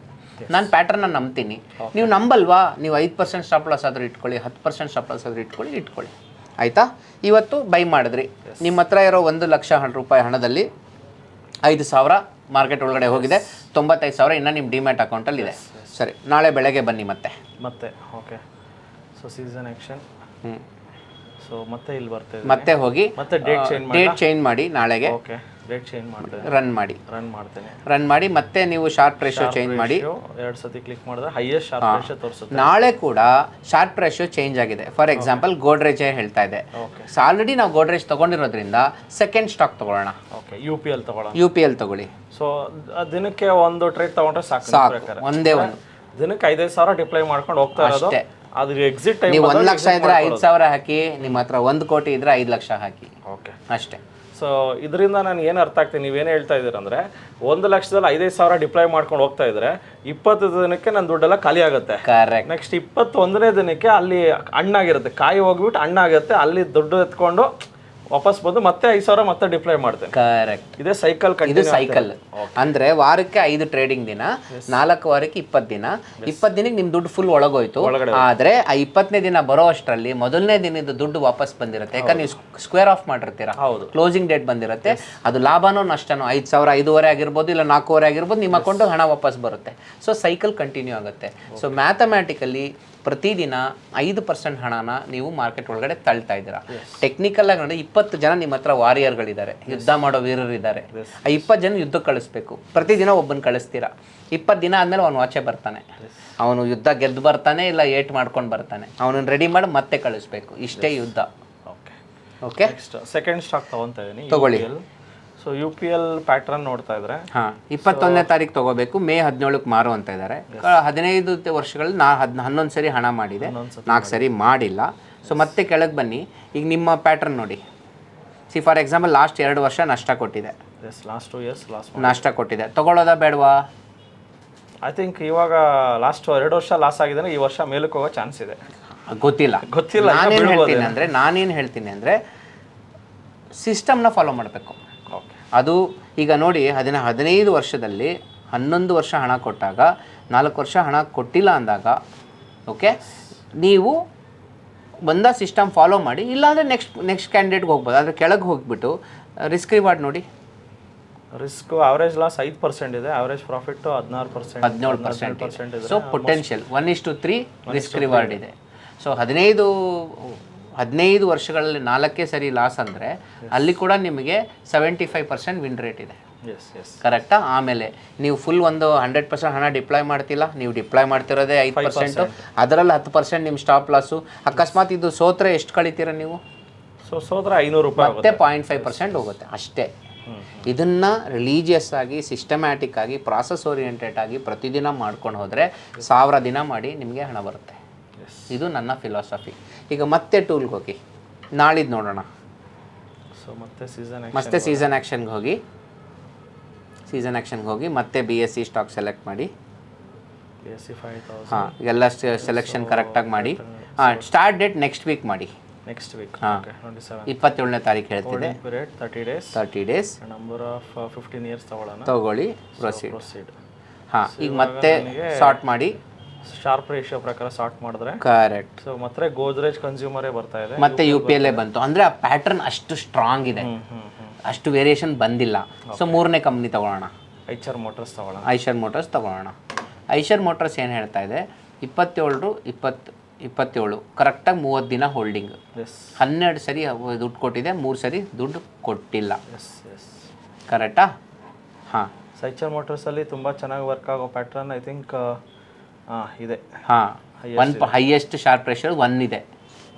ನಾನು ಪ್ಯಾಟರ್ನ ನಂಬ್ತೀನಿ. ನೀವು ನಂಬಲ್ವಾ? ನೀವು 5% ಸ್ಟಾಪ್ ಲಾಸ್ ಆದರೂ ಇಟ್ಕೊಳ್ಳಿ, 10% ಸ್ಟಾಪ್ ಲಾಸ್ ಆದರೂ ಇಟ್ಕೊಳ್ಳಿ. ಆಯಿತಾ? ಇವತ್ತು ಬೈ ಮಾಡಿದ್ರಿ, ನಿಮ್ಮ ಹತ್ರ ಇರೋ 1 ಲಕ್ಷ ರೂಪಾಯಿ ಹಣದಲ್ಲಿ 5,000 ಮಾರ್ಕೆಟ್ ಒಳಗಡೆ ಹೋಗಿದೆ, 95,000 ಇನ್ನೂ ನಿಮ್ಮ ಡಿಮ್ಯಾಟ್ ಅಕೌಂಟಲ್ಲಿ ಇದೆ. ಸರಿ, ನಾಳೆ ಬೆಳಗ್ಗೆ ಬನ್ನಿ ಮತ್ತೆ. Okay, so season action. So ಮತ್ತೆ ಇಲ್ಲಿ ಬರ್ತೇವೆ, ಮತ್ತೆ ಹೋಗಿ ಮತ್ತೆ ಡೇಟ್ ಚೇಂಜ್ ಮಾಡಿ, ನಾಳೆಗೆ ಡೇಟ್ ಚೇಂಜ್ ಮಾಡ್ತೇನೆ, ರನ್ ಮಾಡಿ ಮತ್ತೆ ನೀವು ಶಾರ್ಪ್ ರೇಷಿಯೋ ಚೇಂಜ್ ಮಾಡಿ. 2 ಸತಿ ಕ್ಲಿಕ್ ಮಾಡಿದ್ರೆ ಹೈಯೆಸ್ಟ್ ಶಾರ್ಪ್ ರೇಷಿಯೋ ತೋರಿಸುತ್ತೆ. ನಾಳೆ ಕೂಡ ಶಾರ್ಪ್ ರೇಷಿಯೋ ಚೇಂಜ್ ಆಗಿದೆ. ಫಾರ್ ಎಕ್ಸಾಂಪಲ್ ಗೋಡ್ರೇಜ್ ಹೇಳ್ತಾ ಇದೆ, ಆಲ್ರೆಡಿ ನಾವು ಗೋಡ್ರೇಜ್ ತಗೊಂಡಿರೋದ್ರಿಂದ ಸೆಕೆಂಡ್ ಸ್ಟಾಕ್ ತಗೊಳ್ಳೋಣ. UPL ತಗೊಳ್ಳಿ. ಸೊ ದಿನಕ್ಕೆ ಒಂದು ಟ್ರೇಡ್ ತಗೊಂಡ್ರೆ ಸಾಕು, ಒಂದೇ ಒಂದು ದಿನಕ್ಕೆ 5,000 ಡಿಪ್ಲೈ ಮಾಡ್ಕೊಂಡು ಹೋಗ್ತಾ ಇರೋದು. ಅದ್ರ ಎಕ್ಸಿಟ್ ಟೈಮ್ ನೀವು 1 ಲಕ್ಷ ಇದ್ರೆ 5,000 ಹಾಕಿ, ನಿಮ್ಮ ಹತ್ರ 1 ಕೋಟಿ ಇದ್ರೆ 5 ಲಕ್ಷ ಹಾಕಿ, ಅಷ್ಟೇ. ಸೊ ಇದರಿಂದ ನಾನು ಏನು ಅರ್ಥ ಆಗ್ತೀನಿ, ನೀವೇನು ಹೇಳ್ತಾ ಇದ್ದೀರ ಅಂದರೆ 1 ಲಕ್ಷದಲ್ಲಿ 5,000 ಡಿಪ್ಲೈ ಮಾಡ್ಕೊಂಡು ಹೋಗ್ತಾ ಇದ್ರೆ 20 ದಿನಕ್ಕೆ ನನ್ನ ದುಡ್ಡೆಲ್ಲ ಖಾಲಿ ಆಗುತ್ತೆ. ಕರೆಕ್ಟ್. ನೆಕ್ಸ್ಟ್ 21ನೇ ದಿನಕ್ಕೆ ಅಲ್ಲಿ ಹಣ್ಣಾಗಿರುತ್ತೆ, ಕಾಯಿ ಹೋಗ್ಬಿಟ್ಟು ಹಣ್ಣಾಗುತ್ತೆ, ಅಲ್ಲಿ ದುಡ್ಡು ಎತ್ಕೊಂಡು ವಾಪಸ್ ಬಂದು ಮತ್ತೆ 5,000 ಮತ್ತೆ ಡಿಪ್ಲೈ ಮಾಡ್ತೇನೆ. ಕರೆಕ್ಟ್. ಇದೇ ಸೈಕಲ್. ಇದು ಸೈಕಲ್. ಅಂದ್ರೆ ವಾರಕ್ಕೆ 5 ಟ್ರೇಡಿಂಗ್ ದಿನ, 4 ವಾರಕ್ಕೆ 20 ದಿನ. 20 ದಿನಕ್ಕೆ ನಿಮ್ ದುಡ್ಡು ಫುಲ್ ಒಳಗೋಯ್ತು. ಆದ್ರೆ ಆ 20ನೇ ದಿನ ಬರೋ ಅಷ್ಟರಲ್ಲಿ ಮೊದಲನೇ ದಿನದ ದುಡ್ಡು ವಾಪಸ್ ಬಂದಿರುತ್ತೆ. ಯಾಕಂದ್ರೆ ನೀವು ಸ್ಕ್ವೇರ್ ಆಫ್ ಮಾಡಿರ್ತೀರಾ, ಕ್ಲೋಸಿಂಗ್ ಡೇಟ್ ಬಂದಿರುತ್ತೆ. ಅದು ಲಾಭನೋ ನಷ್ಟನೋ 5,000 5,500 ಆಗಿರ್ಬೋದು, ಇಲ್ಲ 4,500 ಆಗಿರ್ಬೋದು, ನಿಮ್ಮ ಅಕೌಂಟ್ ಹಣ ವಾಪಸ್ ಬರುತ್ತೆ. ಸೊ ಸೈಕಲ್ ಕಂಟಿನ್ಯೂ ಆಗುತ್ತೆ. ಸೊ ಮ್ಯಾಥಮ್ಯಾಟಿಕಲಿ ಪ್ರತಿದಿನ 5% ಹಣನ ನೀವು ಮಾರ್ಕೆಟ್ ಒಳಗಡೆ ತಳ್ತಾ ಇದ್ದೀರಾ. ಟೆಕ್ನಿಕಲ್ ಆಗಿ ನೋಡಿ, 20 ಜನ ನಿಮ್ಮ ಹತ್ರ ವಾರಿಯರ್ಗಳಿದ್ದಾರೆ, ಯುದ್ಧ ಮಾಡೋ ವೀರರಿದ್ದಾರೆ. ಆ 20 ಜನ ಯುದ್ಧ ಕಳಿಸ್ಬೇಕು. ಪ್ರತಿದಿನ ಒಬ್ಬನ ಕಳಿಸ್ತೀರಾ. 20 ದಿನ ಆದಮೇಲೆ ಅವನು ಆಚೆ ಬರ್ತಾನೆ, ಅವನು ಯುದ್ಧ ಗೆದ್ದು ಬರ್ತಾನೆ, ಇಲ್ಲ ಏಟ್ ಮಾಡ್ಕೊಂಡು ಬರ್ತಾನೆ, ಅವನನ್ನು ರೆಡಿ ಮಾಡಿ ಮತ್ತೆ ಕಳಿಸ್ಬೇಕು. ಇಷ್ಟೇ ಯುದ್ಧ. ಓಕೆ, ಸೆಕೆಂಡ್ ಸ್ಟಾಕ್ ತಗೊಂತಾ ಇದ್ದೀನಿ, ತಗೊಳ್ಳಿ. ಸೊ UPL ಪ್ಯಾಟ್ರನ್ ನೋಡ್ತಾ ಇದ್ರೆ 21ನೇ ತಾರೀಕು ತಗೋಬೇಕು, ಮೇ 17ಕ್ಕೆ ಮಾರು ಅಂತ ಇದ್ದಾರೆ. 15 ವರ್ಷಗಳಲ್ಲಿ 11 ಸರಿ ಹಣ ಮಾಡಿದೆ, 4 ಸರಿ ಮಾಡಿಲ್ಲ. ಸೊ ಮತ್ತೆ ಕೆಳಗೆ ಬನ್ನಿ. ಈಗ ನಿಮ್ಮ ಪ್ಯಾಟ್ರನ್ ನೋಡಿ. ಫಾರ್ ಎಕ್ಸಾಂಪಲ್ ಲಾಸ್ಟ್ 2 ವರ್ಷ ನಷ್ಟ ಕೊಟ್ಟಿದೆ, ಲಾಸ್ಟ್ 2 ಇಯರ್ಸ್ ನಷ್ಟ ಕೊಟ್ಟಿದೆ. ತಗೊಳ್ಳೋದಾ ಬೇಡವಾ? ಐ ಥಿಂಕ್ ಇವಾಗ ಲಾಸ್ಟ್ 2 ವರ್ಷ ಲಾಸ್ ಆಗಿದ್ದಾನೆ, ಈ ವರ್ಷ ಮೇಲಕ್ಕೆ ಹೋಗೋ ಚಾನ್ಸ್ ಇದೆ. ಗೊತ್ತಿಲ್ಲ. ನಾನೇನು ಹೇಳ್ತೀನಿ ಅಂದರೆ ಸಿಸ್ಟಮ್ನ ಫಾಲೋ ಮಾಡಬೇಕು. ಅದು ಈಗ ನೋಡಿ, 15 ವರ್ಷದಲ್ಲಿ 11 ವರ್ಷ ಹಣ ಕೊಟ್ಟಾಗ 4 ವರ್ಷ ಹಣ ಕೊಟ್ಟಿಲ್ಲ ಅಂದಾಗ, ಓಕೆ, ನೀವು ಬಂದ ಸಿಸ್ಟಮ್ ಫಾಲೋ ಮಾಡಿ. ಇಲ್ಲಾಂದರೆ ನೆಕ್ಸ್ಟ್ ಕ್ಯಾಂಡಿಡೇಟ್ಗೆ ಹೋಗ್ಬೋದು. ಆದರೆ ಕೆಳಗೆ ಹೋಗ್ಬಿಟ್ಟು ರಿಸ್ಕ್ ರಿವಾರ್ಡ್ ನೋಡಿ. ರಿಸ್ಕ್ ಆವರೇಜ್ ಲಾಸ್ 5% ಇದೆ, ಆವರೇಜ್ ಪ್ರಾಫಿಟ್ 17% ಇದೆ. ಸೊ ಪೊಟೆನ್ಷಿಯಲ್ 1:3 ರಿಸ್ಕ್ ರಿವಾರ್ಡ್ ಇದೆ. ಸೊ 15 15 ವರ್ಷಗಳಲ್ಲಿ 4 ಸರಿ ಲಾಸ್ ಅಂದರೆ ಅಲ್ಲಿ ಕೂಡ ನಿಮಗೆ 75% ವಿನ್ ರೇಟ್ ಇದೆ. ಎಸ್ ಎಸ್ ಕರೆಕ್ಟಾ? ಆಮೇಲೆ ನೀವು ಫುಲ್ ಒಂದು 100% ಹಣ ಡಿಪ್ಲಾಯ್ ಮಾಡ್ತಿಲ್ಲ, ನೀವು ಡಿಪ್ಲಾಯ್ ಮಾಡ್ತಿರೋದೇ 5%, ಅದರಲ್ಲಿ 10% ನಿಮ್ಮ ಸ್ಟಾಪ್ ಲಾಸು. ಅಕಸ್ಮಾತ್ ಇದು ಸೋತ್ರೆ ಎಷ್ಟು ಕಳಿತೀರ ನೀವು? ಸೋದ್ರೆ 500 ರೂಪಾಯಿ ಮತ್ತೆ 0.5% ಹೋಗುತ್ತೆ ಅಷ್ಟೇ. ಇದನ್ನು ರಿಲೀಜಿಯಸ್ ಆಗಿ ಸಿಸ್ಟಮ್ಯಾಟಿಕ್ ಆಗಿ ಪ್ರಾಸೆಸ್ ಓರಿಯೆಂಟೆಡ್ ಆಗಿ ಪ್ರತಿದಿನ ಮಾಡ್ಕೊಂಡು ಹೋದರೆ 1000 ದಿನ ಮಾಡಿ ನಿಮಗೆ ಹಣ ಬರುತ್ತೆ. ಇದು ನನ್ನ ಫಿಲಾಸಫಿ. ಈಗ ಮತ್ತೆ ಟೂಲ್ಗೆ ಹೋಗಿ, ನಾಳಿದ್ದು ನೋಡೋಣ. ಸೊ ಮತ್ತೆ ಸೀಸನ್ ಆ್ಯಕ್ಷನ್ಗೆ ಹೋಗಿ ಮತ್ತೆ BSE ಸ್ಟಾಕ್ ಸೆಲೆಕ್ಟ್ ಮಾಡಿ. BSE 5000 ಹಾಂ, ಎಲ್ಲ ಸೆಲೆಕ್ಷನ್ ಕರೆಕ್ಟಾಗಿ ಮಾಡಿ. ಹಾಂ, ಸ್ಟಾರ್ಟ್ ಡೇಟ್ ನೆಕ್ಸ್ಟ್ ವೀಕ್ ಮಾಡಿ. ನೆಕ್ಸ್ಟ್ ವೀಕ್ ಹಾಂ, 27ನೇ ತಾರೀಕು ಹೇಳ್ತಿದೆ. 30 ಡೇಸ್. ನಂಬರ್ ಆಫ್ 15 ಇಯರ್ಸ್ ತಗೊಳ್ಳಿ. ಪ್ರೊಸೀಡ್. ಹಾಂ, ಈಗ ಮತ್ತೆ ಸಾರ್ಟ್ ಮಾಡಿ. ಶಾರ್ಪ್ ರೇಷಿಯೋ ಪ್ರಕಾರ ಸಾರ್ಟ್ ಮಾಡಿದ್ರೆ ಕರೆಕ್ಟ್. ಸೊ ಮತ್ತೆ ಗೋದ್ರೇಜ್ ಕನ್ಸ್ಯೂಮರ್ ಬರ್ತಾ ಇದೆ, ಮತ್ತೆ UPLA ಬಂತು. ಅಂದರೆ ಆ ಪ್ಯಾಟರ್ನ್ ಅಷ್ಟು ಸ್ಟ್ರಾಂಗ್ ಇದೆ, ಅಷ್ಟು ವೇರಿಯೇಷನ್ ಬಂದಿಲ್ಲ. ಸೊ 3ನೇ ಕಂಪ್ನಿ ತಗೊಳ್ಳೋಣ, ಐಶರ್ ಮೋಟರ್ಸ್ ತಗೊಳ್ಳೋಣ. ಐಶರ್ ಮೋಟರ್ಸ್ ಏನು ಹೇಳ್ತಾ ಇದೆ? 27 ಕರೆಕ್ಟಾಗಿ 30 ದಿನ ಹೋಲ್ಡಿಂಗ್. 12 ಸರಿ ದುಡ್ಡು ಕೊಟ್ಟಿದೆ, 3 ಸರಿ ದುಡ್ಡು ಕೊಟ್ಟಿಲ್ಲ. ಕರೆಕ್ಟಾ? ಹಾಂ, ಐಶರ್ ಮೋಟರ್ಸಲ್ಲಿ ತುಂಬ ಚೆನ್ನಾಗಿ ವರ್ಕ್ ಆಗೋ ಪ್ಯಾಟ್ರನ್ ಐ ಥಿಂಕ್ ಇದೆ. ಹಾಂ, ಹೈಯೆಸ್ಟ್ ಶಾರ್ಪ್ ಪ್ರೆಷರ್ 1 ಇದೆ.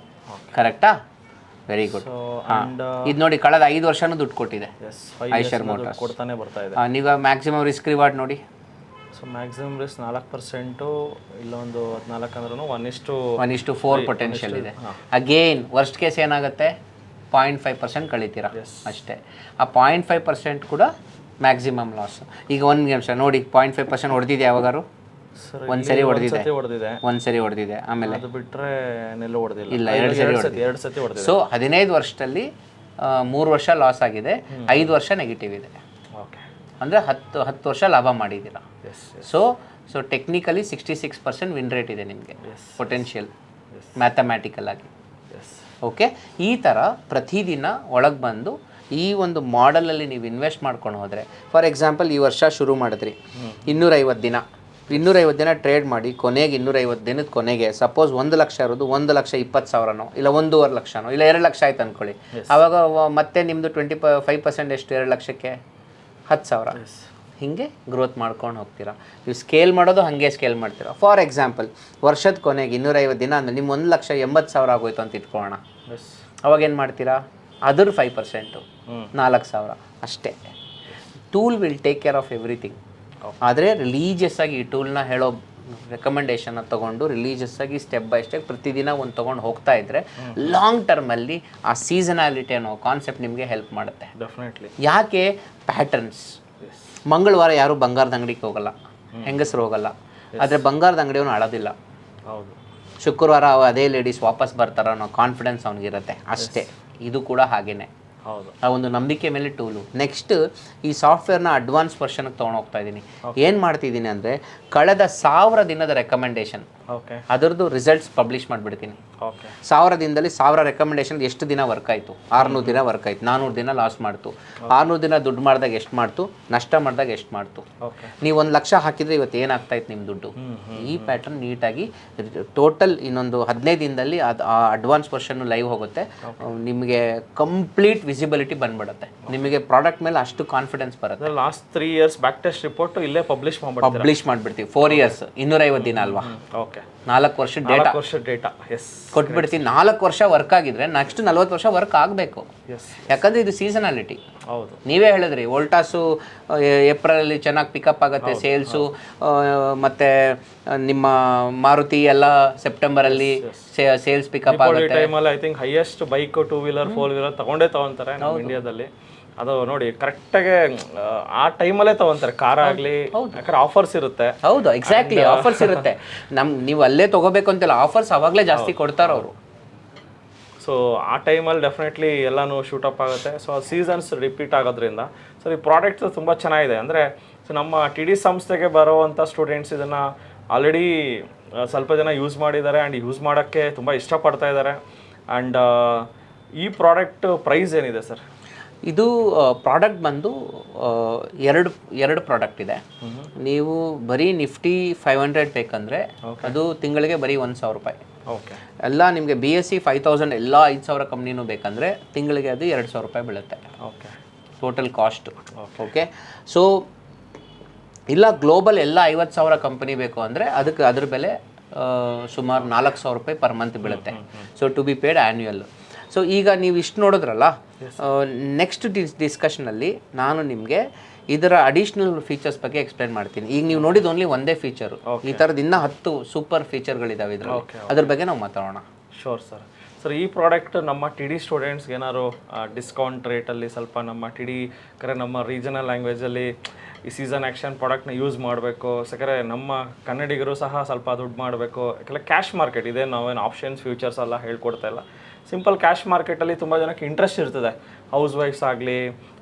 ಕರೆಕ್ಟಾ? Very good. ಇದು ನೋಡಿ, ಕಳೆದ 5 ವರ್ಷನೂ ದುಡ್ಡು ಕೊಟ್ಟಿದೆ ಐಶರ್ ಮೋಟರ್ಸ್, ಕೊಡ್ತಾನೆ ಬರ್ತಾ ಇದೆ. ನೀವು ಮ್ಯಾಕ್ಸಿಮಮ್ ರಿಸ್ಕ್ ರಿವಾರ್ಡ್ ನೋಡಿ. ಸೊ ಮ್ಯಾಕ್ಸಿಮಮ್ ರಿಸ್ಕ್ 4%, ಇಲ್ಲೊಂದು 14 ಅಂದ್ರೂ 1:4 ಪೊಟೆನ್ಷಿಯಲ್ ಇದೆ. ಅಗೇನ್ ವರ್ಸ್ಟ್ ಕೇಸ್ ಏನಾಗುತ್ತೆ? 0.5% ಕಳಿತೀರಾ ಅಷ್ಟೇ. ಆ 0.5% ಕೂಡ ಮ್ಯಾಕ್ಸಿಮಮ್ ಲಾಸ್. ಈಗ 1 ನಿಮಿಷ ನೋಡಿ, 0.5% ಹೊಡೆದಿದೆ ಯಾವಾಗಾರು? ಒಂದ್ಸರಿ ಹೊಡೆದಿದೆ. ಆಮೇಲೆ ಅದು ಬಿಟ್ಟರೆ ನೆಲ್ಲೂ ಹೊಡೆದಿಲ್ಲ. ಇಲ್ಲ, 2 ಸತಿ ಹೊಡೆದಿದೆ. ಸೊ 15 ವರ್ಷದಲ್ಲಿ 3 ವರ್ಷ ಲಾಸ್ ಆಗಿದೆ, 5 ವರ್ಷ ನೆಗೆಟಿವ್ ಇದೆ. ಅಂದರೆ 10 ವರ್ಷ ಲಾಭ ಮಾಡಿದ್ದೀರಾ. ಸೊ ಟೆಕ್ನಿಕಲಿ 66% ವಿನ್ ರೇಟ್ ಇದೆ ನಿಮಗೆ, ಪೊಟೆನ್ಷಿಯಲ್ ಮ್ಯಾಥಮ್ಯಾಟಿಕಲ್ ಆಗಿ. ಓಕೆ, ಈ ಥರ ಪ್ರತಿದಿನ ಒಳಗೆ ಬಂದು ಈ ಒಂದು ಮಾಡೆಲಲ್ಲಿ ನೀವು ಇನ್ವೆಸ್ಟ್ ಮಾಡ್ಕೊಂಡು ಹೋದರೆ, ಫಾರ್ ಎಕ್ಸಾಂಪಲ್ ಈ ವರ್ಷ ಶುರು ಮಾಡಿದ್ರಿ, 250 ದಿನ ಟ್ರೇಡ್ ಮಾಡಿ, ಕೊನೆಗೆ 250 ದಿನದ ಕೊನೆಗೆ ಸಪೋಸ್ 1 ಲಕ್ಷ ಇರೋದು 1,20,000 ಇಲ್ಲ 1.5 ಲಕ್ಷನೋ ಇಲ್ಲ 2 ಲಕ್ಷ ಆಯ್ತು ಅಂದ್ಕೊಳ್ಳಿ. ಆವಾಗ ಮತ್ತೆ ನಿಮ್ಮದು 25% ಎಷ್ಟು? 2 ಲಕ್ಷಕ್ಕೆ 10,000. ಹೀಗೆ ಗ್ರೋತ್ ಮಾಡ್ಕೊಂಡು ಹೋಗ್ತೀರಾ. ನೀವು ಸ್ಕೇಲ್ ಮಾಡೋದು ಹಾಗೆ ಸ್ಕೇಲ್ ಮಾಡ್ತೀರಾ. ಫಾರ್ ಎಕ್ಸಾಂಪಲ್ ವರ್ಷದ ಕೊನೆಗೆ 250 ದಿನ ಅಂದರೆ ನಿಮ್ಮ 1,80,000 ಆಗೋಯ್ತು ಅಂತ ಇಟ್ಕೊಳ್ಳೋಣ. ಅವಾಗ ಏನು ಮಾಡ್ತೀರಾ? ಅದ್ರ 5% 4,000 ಅಷ್ಟೇ. Tool will take care of everything. ಆದರೆ ರಿಲೀಜಿಯಸ್ ಆಗಿ ಈ ಟೂಲ್ನ ಹೇಳೋ ರೆಕಮೆಂಡೇಷನ್ನ ತೊಗೊಂಡು ರಿಲೀಜಿಯಸ್ ಆಗಿ ಸ್ಟೆಪ್ ಬೈ ಸ್ಟೆಪ್ ಪ್ರತಿದಿನ ಒಂದು ತೊಗೊಂಡು ಹೋಗ್ತಾ ಇದ್ದರೆ ಲಾಂಗ್ ಟರ್ಮಲ್ಲಿ ಆ ಸೀಸನಾಲಿಟಿ ಅನ್ನೋ ಕಾನ್ಸೆಪ್ಟ್ ನಿಮಗೆ ಹೆಲ್ಪ್ ಮಾಡುತ್ತೆ. ಡೆಫಿನೆಟ್ಲಿ. ಯಾಕೆ? ಪ್ಯಾಟರ್ನ್ಸ್. ಮಂಗಳವಾರ ಯಾರು ಬಂಗಾರದ ಅಂಗಡಿಗೆ ಹೋಗಲ್ಲ, ಹೆಂಗಸರು ಹೋಗಲ್ಲ, ಆದರೆ ಬಂಗಾರದ ಅಂಗಡಿಯವನು ಅಳೋದಿಲ್ಲ. ಹೌದು. ಶುಕ್ರವಾರ ಅದೇ ಲೇಡೀಸ್ ವಾಪಸ್ ಬರ್ತಾರ ಅನ್ನೋ ಕಾನ್ಫಿಡೆನ್ಸ್ ಅವನಿಗಿರುತ್ತೆ ಅಷ್ಟೇ. ಇದು ಕೂಡ ಹಾಗೇನೆ. ಹೌದು. ಆ ಒಂದು ನಂಬಿಕೆ ಮೇಲೆ ಟೂಲು. ನೆಕ್ಸ್ಟ್, ಈ ಸಾಫ್ಟ್ವೇರ್ನ ಅಡ್ವಾನ್ಸ್ ವರ್ಷನ್ಗೆ ತೊಗೊಂಡು ಹೋಗ್ತಾ ಇದ್ದೀನಿ. ಏನು ಮಾಡ್ತಿದ್ದೀನಿ ಅಂದರೆ, ಕಳೆದ 1000 ದಿನದ ರೆಕಮೆಂಡೇಷನ್, ಅದರದ್ದು ರಿಸಲ್ಟ್ಸ್ ಪಬ್ಲಿಷ್ ಮಾಡಿಬಿಡ್ತೀನಿ. 1000 ದಿನದಲ್ಲಿ 1000 ರೆಕಮೆಂಡೇಷನ್ ಎಷ್ಟು ದಿನ ವರ್ಕ್ ಆಯಿತು? 600 ದಿನ ವರ್ಕ್ ಆಯಿತು, 400 ದಿನ ಲಾಸ್ ಮಾಡ್ತು, 600 ದಿನ ದುಡ್ಡು ಮಾಡಿದಾಗ ಎಷ್ಟು ಮಾಡ್ತು, ನಷ್ಟ ಮಾಡಿದಾಗ ಎಷ್ಟು ಮಾಡ್ತು. ನೀವು 1 ಲಕ್ಷ ಹಾಕಿದರೆ ಇವತ್ತು ಏನಾಗ್ತಾಯಿತ್ತು ನಿಮ್ಮ ದುಡ್ಡು. ಈ ಪ್ಯಾಟರ್ನ್ ನೀಟಾಗಿ ಟೋಟಲ್ ಇನ್ನೊಂದು 15 ದಿನದಲ್ಲಿ ಅದು ಆ ಅಡ್ವಾನ್ಸ್ ವರ್ಷನ್ನು ಲೈವ್ ಹೋಗುತ್ತೆ. ನಿಮಗೆ ಕಂಪ್ಲೀಟ್ ವಿಸಿಬಿಲಿಟಿ ಬಂದ್ಬಿಡುತ್ತೆ. ನಿಮಗೆ ಪ್ರಾಡಕ್ಟ್ ಮೇಲೆ ಅಷ್ಟು ಕಾನ್ಫಿಡೆನ್ಸ್ ಬರುತ್ತೆ. Last 3 years back test report ಇಲ್ಲೇ ಪಬ್ಲಿಷ್ ಮಾಡ್ಬಿಡ್ತೀವಿ. 4 years 250 ದಿನ ಅಲ್ವಾ? ಓಕೆ, 4 ವರ್ಷ ಡೇಟಾ ಕೊಟ್ಬಿಡ್ತೀನಿ. 4 ವರ್ಷ ವರ್ಕ್ ಆಗಿದ್ರೆ ನೆಕ್ಸ್ಟ್ 40 ವರ್ಷ ವರ್ಕ್ ಆಗಬೇಕು. ಯಾಕಂದರೆ ಇದು ಸೀಸನಾಲಿಟಿ. ಹೌದು, ನೀವೇ ಹೇಳಿದ್ರಿ, ವೋಲ್ಟಾಸು ಏಪ್ರಿಲಲ್ಲಿ ಚೆನ್ನಾಗಿ ಪಿಕಪ್ ಆಗುತ್ತೆ ಸೇಲ್ಸು, ಮತ್ತು ನಿಮ್ಮ ಮಾರುತಿ ಎಲ್ಲ ಸೆಪ್ಟೆಂಬರಲ್ಲಿ ಸೇಲ್ಸ್ ಪಿಕಪ್ ಆಗುತ್ತೆ. ಟೈಮಲ್ಲಿ I think highest bike 2 wheeler 4 wheeler ತಗೊಂತಾರೆ ನಮ್ಮ ಇಂಡಿಯಾದಲ್ಲಿ. ಅದು ನೋಡಿ ಕರೆಕ್ಟಾಗಿ ಆ ಟೈಮಲ್ಲೇ ತಗೊಂತಾರೆ, ಕಾರ್ ಆಗಲಿ, ಯಾಕಂದ್ರೆ ಆಫರ್ಸ್ ಇರುತ್ತೆ. ಹೌದು, ಎಕ್ಸಾಕ್ಟ್ಲಿ, ಆಫರ್ಸ್ ಇರುತ್ತೆ. ನೀವು ಅಲ್ಲೇ ತೊಗೋಬೇಕು ಅಂತಿಲ್ಲ, ಆಫರ್ಸ್ ಅವಾಗಲೇ ಜಾಸ್ತಿ ಕೊಡ್ತಾರೆ ಅವರು. ಸೊ ಆ ಟೈಮಲ್ಲಿ ಡೆಫಿನೆಟ್ಲಿ ಎಲ್ಲನೂ ಶೂಟಪ್ ಆಗುತ್ತೆ. ಸೊ ಸೀಸನ್ಸ್ ರಿಪೀಟ್ ಆಗೋದ್ರಿಂದ ಸೊ ಈ ಪ್ರಾಡಕ್ಟ್ ತುಂಬ ಚೆನ್ನಾಗಿದೆ. ಅಂದರೆ ಸೊ ನಮ್ಮ TD ಸಂಸ್ಥೆಗೆ ಬರೋವಂಥ ಸ್ಟೂಡೆಂಟ್ಸ್ ಇದನ್ನು ಆಲ್ರೆಡಿ ಸ್ವಲ್ಪ ಜನ ಯೂಸ್ ಮಾಡಿದ್ದಾರೆ ಆ್ಯಂಡ್ ಯೂಸ್ ಮಾಡೋಕ್ಕೆ ತುಂಬ ಇಷ್ಟಪಡ್ತಾ ಇದ್ದಾರೆ. ಆ್ಯಂಡ್ ಈ ಪ್ರಾಡಕ್ಟ್ ಪ್ರೈಸ್ ಏನಿದೆ ಸರ್? ಇದು ಪ್ರಾಡಕ್ಟ್ ಬಂದು ಎರಡು ಪ್ರಾಡಕ್ಟ್ ಇದೆ. ನೀವು ಬರೀ ನಿಫ್ಟಿ 500 ಬೇಕಂದರೆ ಅದು ತಿಂಗಳಿಗೆ ಬರೀ 1,000 ರೂಪಾಯಿ. ಓಕೆ ಎಲ್ಲ ನಿಮಗೆ BSc 5000 ಎಲ್ಲ 5000 ಕಂಪ್ನಿನೂ ಬೇಕಂದರೆ ತಿಂಗಳಿಗೆ ಅದು 2000 ರೂಪಾಯಿ ಬೀಳುತ್ತೆ okay total cost. Okay, so ಇಲ್ಲ ಗ್ಲೋಬಲ್ ಎಲ್ಲ 50,000 ಕಂಪನಿ ಬೇಕು ಅಂದರೆ ಅದಕ್ಕೆ ಅದ್ರ ಬೆಲೆ ಸುಮಾರು 4,000 ರೂಪಾಯಿ ಪರ್ ಮಂತ್ ಬೀಳುತ್ತೆ. So to be paid annual. So ಈಗ ನೀವು ಇಷ್ಟು ನೋಡಿದ್ರಲ್ಲ, ನೆಕ್ಸ್ಟ್ ಡಿಸ್ಕಷನಲ್ಲಿ ನಾನು ನಿಮಗೆ ಇದರ ಅಡಿಷ್ನಲ್ ಫೀಚರ್ಸ್ ಬಗ್ಗೆ ಎಕ್ಸ್ಪ್ಲೈನ್ ಮಾಡ್ತೀನಿ. ಈಗ ನೀವು ನೋಡಿದ ಓನ್ಲಿ ಒಂದೇ ಫೀಚರು, ಈ ಥರದ್ದು ಇನ್ನೂ 10 ಸೂಪರ್ ಫೀಚರ್ಗಳಿದ್ದಾವೆ ಇದರಲ್ಲಿ, ಅದ್ರ ಬಗ್ಗೆ ನಾವು ಮಾತಾಡೋಣ. Sure sir. ಸರ್ ಈ ಪ್ರಾಡಕ್ಟ್ ನಮ್ಮ TD ಸ್ಟೂಡೆಂಟ್ಸ್ಗೆ ಏನಾದ್ರು ಡಿಸ್ಕೌಂಟ್ ರೇಟಲ್ಲಿ ಸ್ವಲ್ಪ ನಮ್ಮ TD ನಮ್ಮ ರೀಜನಲ್ ಲ್ಯಾಂಗ್ವೇಜಲ್ಲಿ ಈ ಸೀಸನ್ ಆ್ಯಕ್ಷನ್ ಪ್ರಾಡಕ್ಟ್ನ ಯೂಸ್ ಮಾಡಬೇಕು, ಯಾಕಂದರೆ ನಮ್ಮ ಕನ್ನಡಿಗರು ಸಹ ಸ್ವಲ್ಪ ದುಡ್ಡು ಮಾಡಬೇಕು, ಯಾಕೆಂದರೆ ಕ್ಯಾಶ್ ಮಾರ್ಕೆಟ್ ಇದೆ, ನಾವೇನು ಆಪ್ಷನ್ಸ್ ಫ್ಯೂಚರ್ಸ್ ಎಲ್ಲ ಹೇಳ್ಕೊಡ್ತಾ ಇಲ್ಲ. ಸಿಂಪಲ್ ಕ್ಯಾಶ್ ಮಾರ್ಕೆಟಲ್ಲಿ ತುಂಬ ಜನಕ್ಕೆ ಇಂಟ್ರೆಸ್ಟ್ ಇರ್ತದೆ. ಹೌಸ್ ವೈಫ್ಸ್ ಆಗಲಿ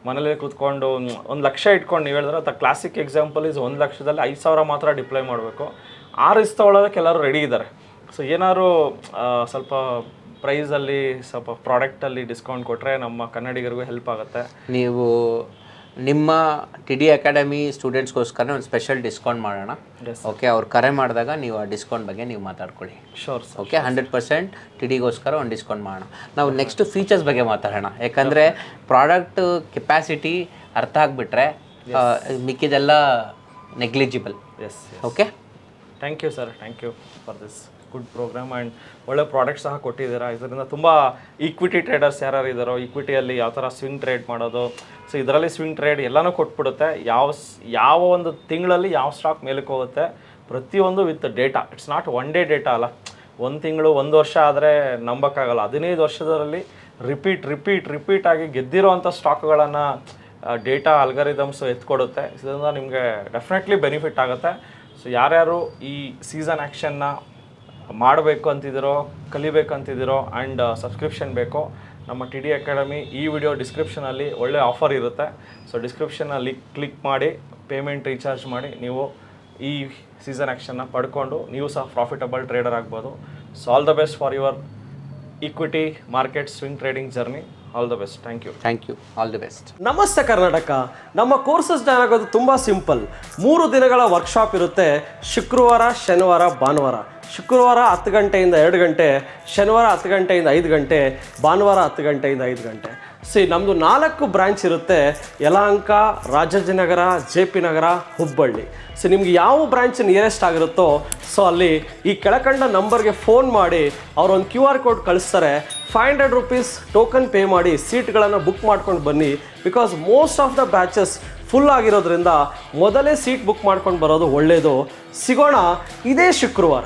ಮನೇಲಿ ಕೂತ್ಕೊಂಡು 1 ಲಕ್ಷ ಇಟ್ಕೊಂಡು ನೀವು ಹೇಳಿದ್ರೆ ಅದು ಕ್ಲಾಸಿಕ್ ಎಕ್ಸಾಂಪಲ್ ಇಸ್ 1 ಲಕ್ಷದಲ್ಲಿ 5,000 ಮಾತ್ರ ಡಿಪ್ಲೈ ಮಾಡಬೇಕು. 6 ತೊಗೊಳೋದಕ್ಕೆ ಎಲ್ಲರೂ ರೆಡಿ ಇದ್ದಾರೆ. ಸೊ ಏನಾದ್ರು ಸ್ವಲ್ಪ ಪ್ರೈಸಲ್ಲಿ ಸ್ವಲ್ಪ ಪ್ರಾಡಕ್ಟಲ್ಲಿ ಡಿಸ್ಕೌಂಟ್ ಕೊಟ್ಟರೆ ನಮ್ಮ ಕನ್ನಡಿಗರಿಗೂ ಹೆಲ್ಪ್ ಆಗುತ್ತೆ. ನೀವು ನಿಮ್ಮ TD ಅಕಾಡೆಮಿ ಸ್ಟೂಡೆಂಟ್ಸ್ಗೋಸ್ಕರ ಒಂದು ಸ್ಪೆಷಲ್ ಡಿಸ್ಕೌಂಟ್ ಮಾಡೋಣ. ಓಕೆ, ಅವ್ರು ಕರೆ ಮಾಡಿದಾಗ ನೀವು ಆ ಡಿಸ್ಕೌಂಟ್ ಬಗ್ಗೆ ನೀವು ಮಾತಾಡ್ಕೊಳ್ಳಿ. ಶೋರ್. ಓಕೆ, 100% TDಗೋಸ್ಕರ ಒಂದು ಡಿಸ್ಕೌಂಟ್ ಮಾಡೋಣ. ನಾವು ನೆಕ್ಸ್ಟ್ ಫೀಚರ್ಸ್ ಬಗ್ಗೆ ಮಾತಾಡೋಣ. ಯಾಕಂದರೆ ಪ್ರಾಡಕ್ಟ್ ಕೆಪಾಸಿಟಿ ಅರ್ಥ ಆಗಿಬಿಟ್ರೆ ಮಿಕ್ಕಿದೆಲ್ಲ negligible. Yes. Okay, thank you sir, thank you for this good program and ಒಳ್ಳೆ ಪ್ರಾಡಕ್ಟ್ ಸಹ ಕೊಟ್ಟಿದ್ದೀರಾ. ಇದರಿಂದ ತುಂಬ ಈಕ್ವಿಟಿ ಟ್ರೇಡರ್ಸ್ ಯಾರು ಇದ್ದಾರೋ, ಈಕ್ವಿಟಿಯಲ್ಲಿ ಯಾವ ಥರ ಸ್ವಿಂಗ್ ಟ್ರೇಡ್ ಮಾಡೋದು, ಸೊ ಇದರಲ್ಲಿ ಸ್ವಿಂಗ್ ಟ್ರೇಡ್ ಎಲ್ಲನೂ ಕೊಟ್ಬಿಡುತ್ತೆ. ಯಾವ ಒಂದು ತಿಂಗಳಲ್ಲಿ ಯಾವ ಸ್ಟಾಕ್ ಮೇಲಕ್ಕೆ ಹೋಗುತ್ತೆ ಪ್ರತಿಯೊಂದು with data. It's not one day data ಅಲ್ಲ, 1 ತಿಂಗಳು 1 ವರ್ಷ ಆದರೆ ನಂಬೋಕ್ಕಾಗಲ್ಲ. 15 ವರ್ಷದಲ್ಲಿ ರಿಪೀಟ್ ಆಗಿ ಗೆದ್ದಿರೋ ಅಂಥ ಸ್ಟಾಕ್ಗಳನ್ನು ಡೇಟಾ ಅಲ್ಗಾರಿದಮ್ಸು ಎತ್ಕೊಡುತ್ತೆ. ಇದರಿಂದ ನಿಮಗೆ ಡೆಫಿನೆಟ್ಲಿ ಬೆನಿಫಿಟ್ ಆಗುತ್ತೆ. ಸೊ ಯಾರ್ಯಾರು ಈ ಸೀಸನ್ ಆ್ಯಕ್ಷನ್ನ ಮಾಡಬೇಕು ಅಂತಿದ್ದೀರೋ, ಕಲಿಬೇಕು ಅಂತಿದ್ದೀರೋ ಆ್ಯಂಡ್ ಸಬ್ಸ್ಕ್ರಿಪ್ಷನ್ ಬೇಕೋ, ನಮ್ಮ TD ಅಕಾಡೆಮಿ ಈ ವಿಡಿಯೋ ಡಿಸ್ಕ್ರಿಪ್ಷನಲ್ಲಿ ಒಳ್ಳೆ ಆಫರ್ ಇರುತ್ತೆ. ಸೊ ಡಿಸ್ಕ್ರಿಪ್ಷನಲ್ಲಿ ಕ್ಲಿಕ್ ಮಾಡಿ ಪೇಮೆಂಟ್ ರೀಚಾರ್ಜ್ ಮಾಡಿ ನೀವು ಈ ಸೀಸನ್ ಆ್ಯಕ್ಷನ್ನ ಪಡ್ಕೊಂಡು ನೀವು ಸಹ ಪ್ರಾಫಿಟಬಲ್ ಟ್ರೇಡರ್ ಆಗ್ಬೋದು. So all the best for your equity market swing trading journey. All the best. Thank you. All the best. ನಮಸ್ತೆ ಕರ್ನಾಟಕ. ನಮ್ಮ ಕೋರ್ಸಸ್ ಜಾಯ್ನ್ ಆಗೋದು ತುಂಬ ಸಿಂಪಲ್. 3 ದಿನಗಳ ವರ್ಕ್ಶಾಪ್ ಇರುತ್ತೆ. ಶುಕ್ರವಾರ, ಶನಿವಾರ, ಭಾನುವಾರ. ಶುಕ್ರವಾರ 10 ಗಂಟೆಯಿಂದ 2 ಗಂಟೆ, ಶನಿವಾರ 10 ಗಂಟೆಯಿಂದ 5 ಗಂಟೆ, ಭಾನುವಾರ 10 ಗಂಟೆಯಿಂದ 5 ಗಂಟೆ. ನಮ್ಮದು 4 ಬ್ರಾಂಚ್ ಇರುತ್ತೆ. ಯಲಹಂಕ, ರಾಜಾಜಿನಗರ, JP ನಗರ, ಹುಬ್ಬಳ್ಳಿ. ನಿಮ್ಗೆ ಯಾವ ಬ್ರಾಂಚ್ ನಿಯರೆಸ್ಟ್ ಆಗಿರುತ್ತೋ ಅಲ್ಲಿ ಈ ಕೆಳಕಂಡ ನಂಬರ್ಗೆ ಫೋನ್ ಮಾಡಿ ಅವ್ರೊಂದು QR ಕೋಡ್ ಕಳಿಸ್ತಾರೆ. 500 ರೂಪೀಸ್ ಟೋಕನ್ ಪೇ ಮಾಡಿ ಸೀಟ್ಗಳನ್ನು ಬುಕ್ ಮಾಡ್ಕೊಂಡು ಬನ್ನಿ. Because most of the batches full ಆಗಿರೋದ್ರಿಂದ ಮೊದಲೇ ಸೀಟ್ ಬುಕ್ ಮಾಡ್ಕೊಂಡು ಬರೋದು ಒಳ್ಳೆಯದು. ಸಿಗೋಣ ಇದೇ ಶುಕ್ರವಾರ.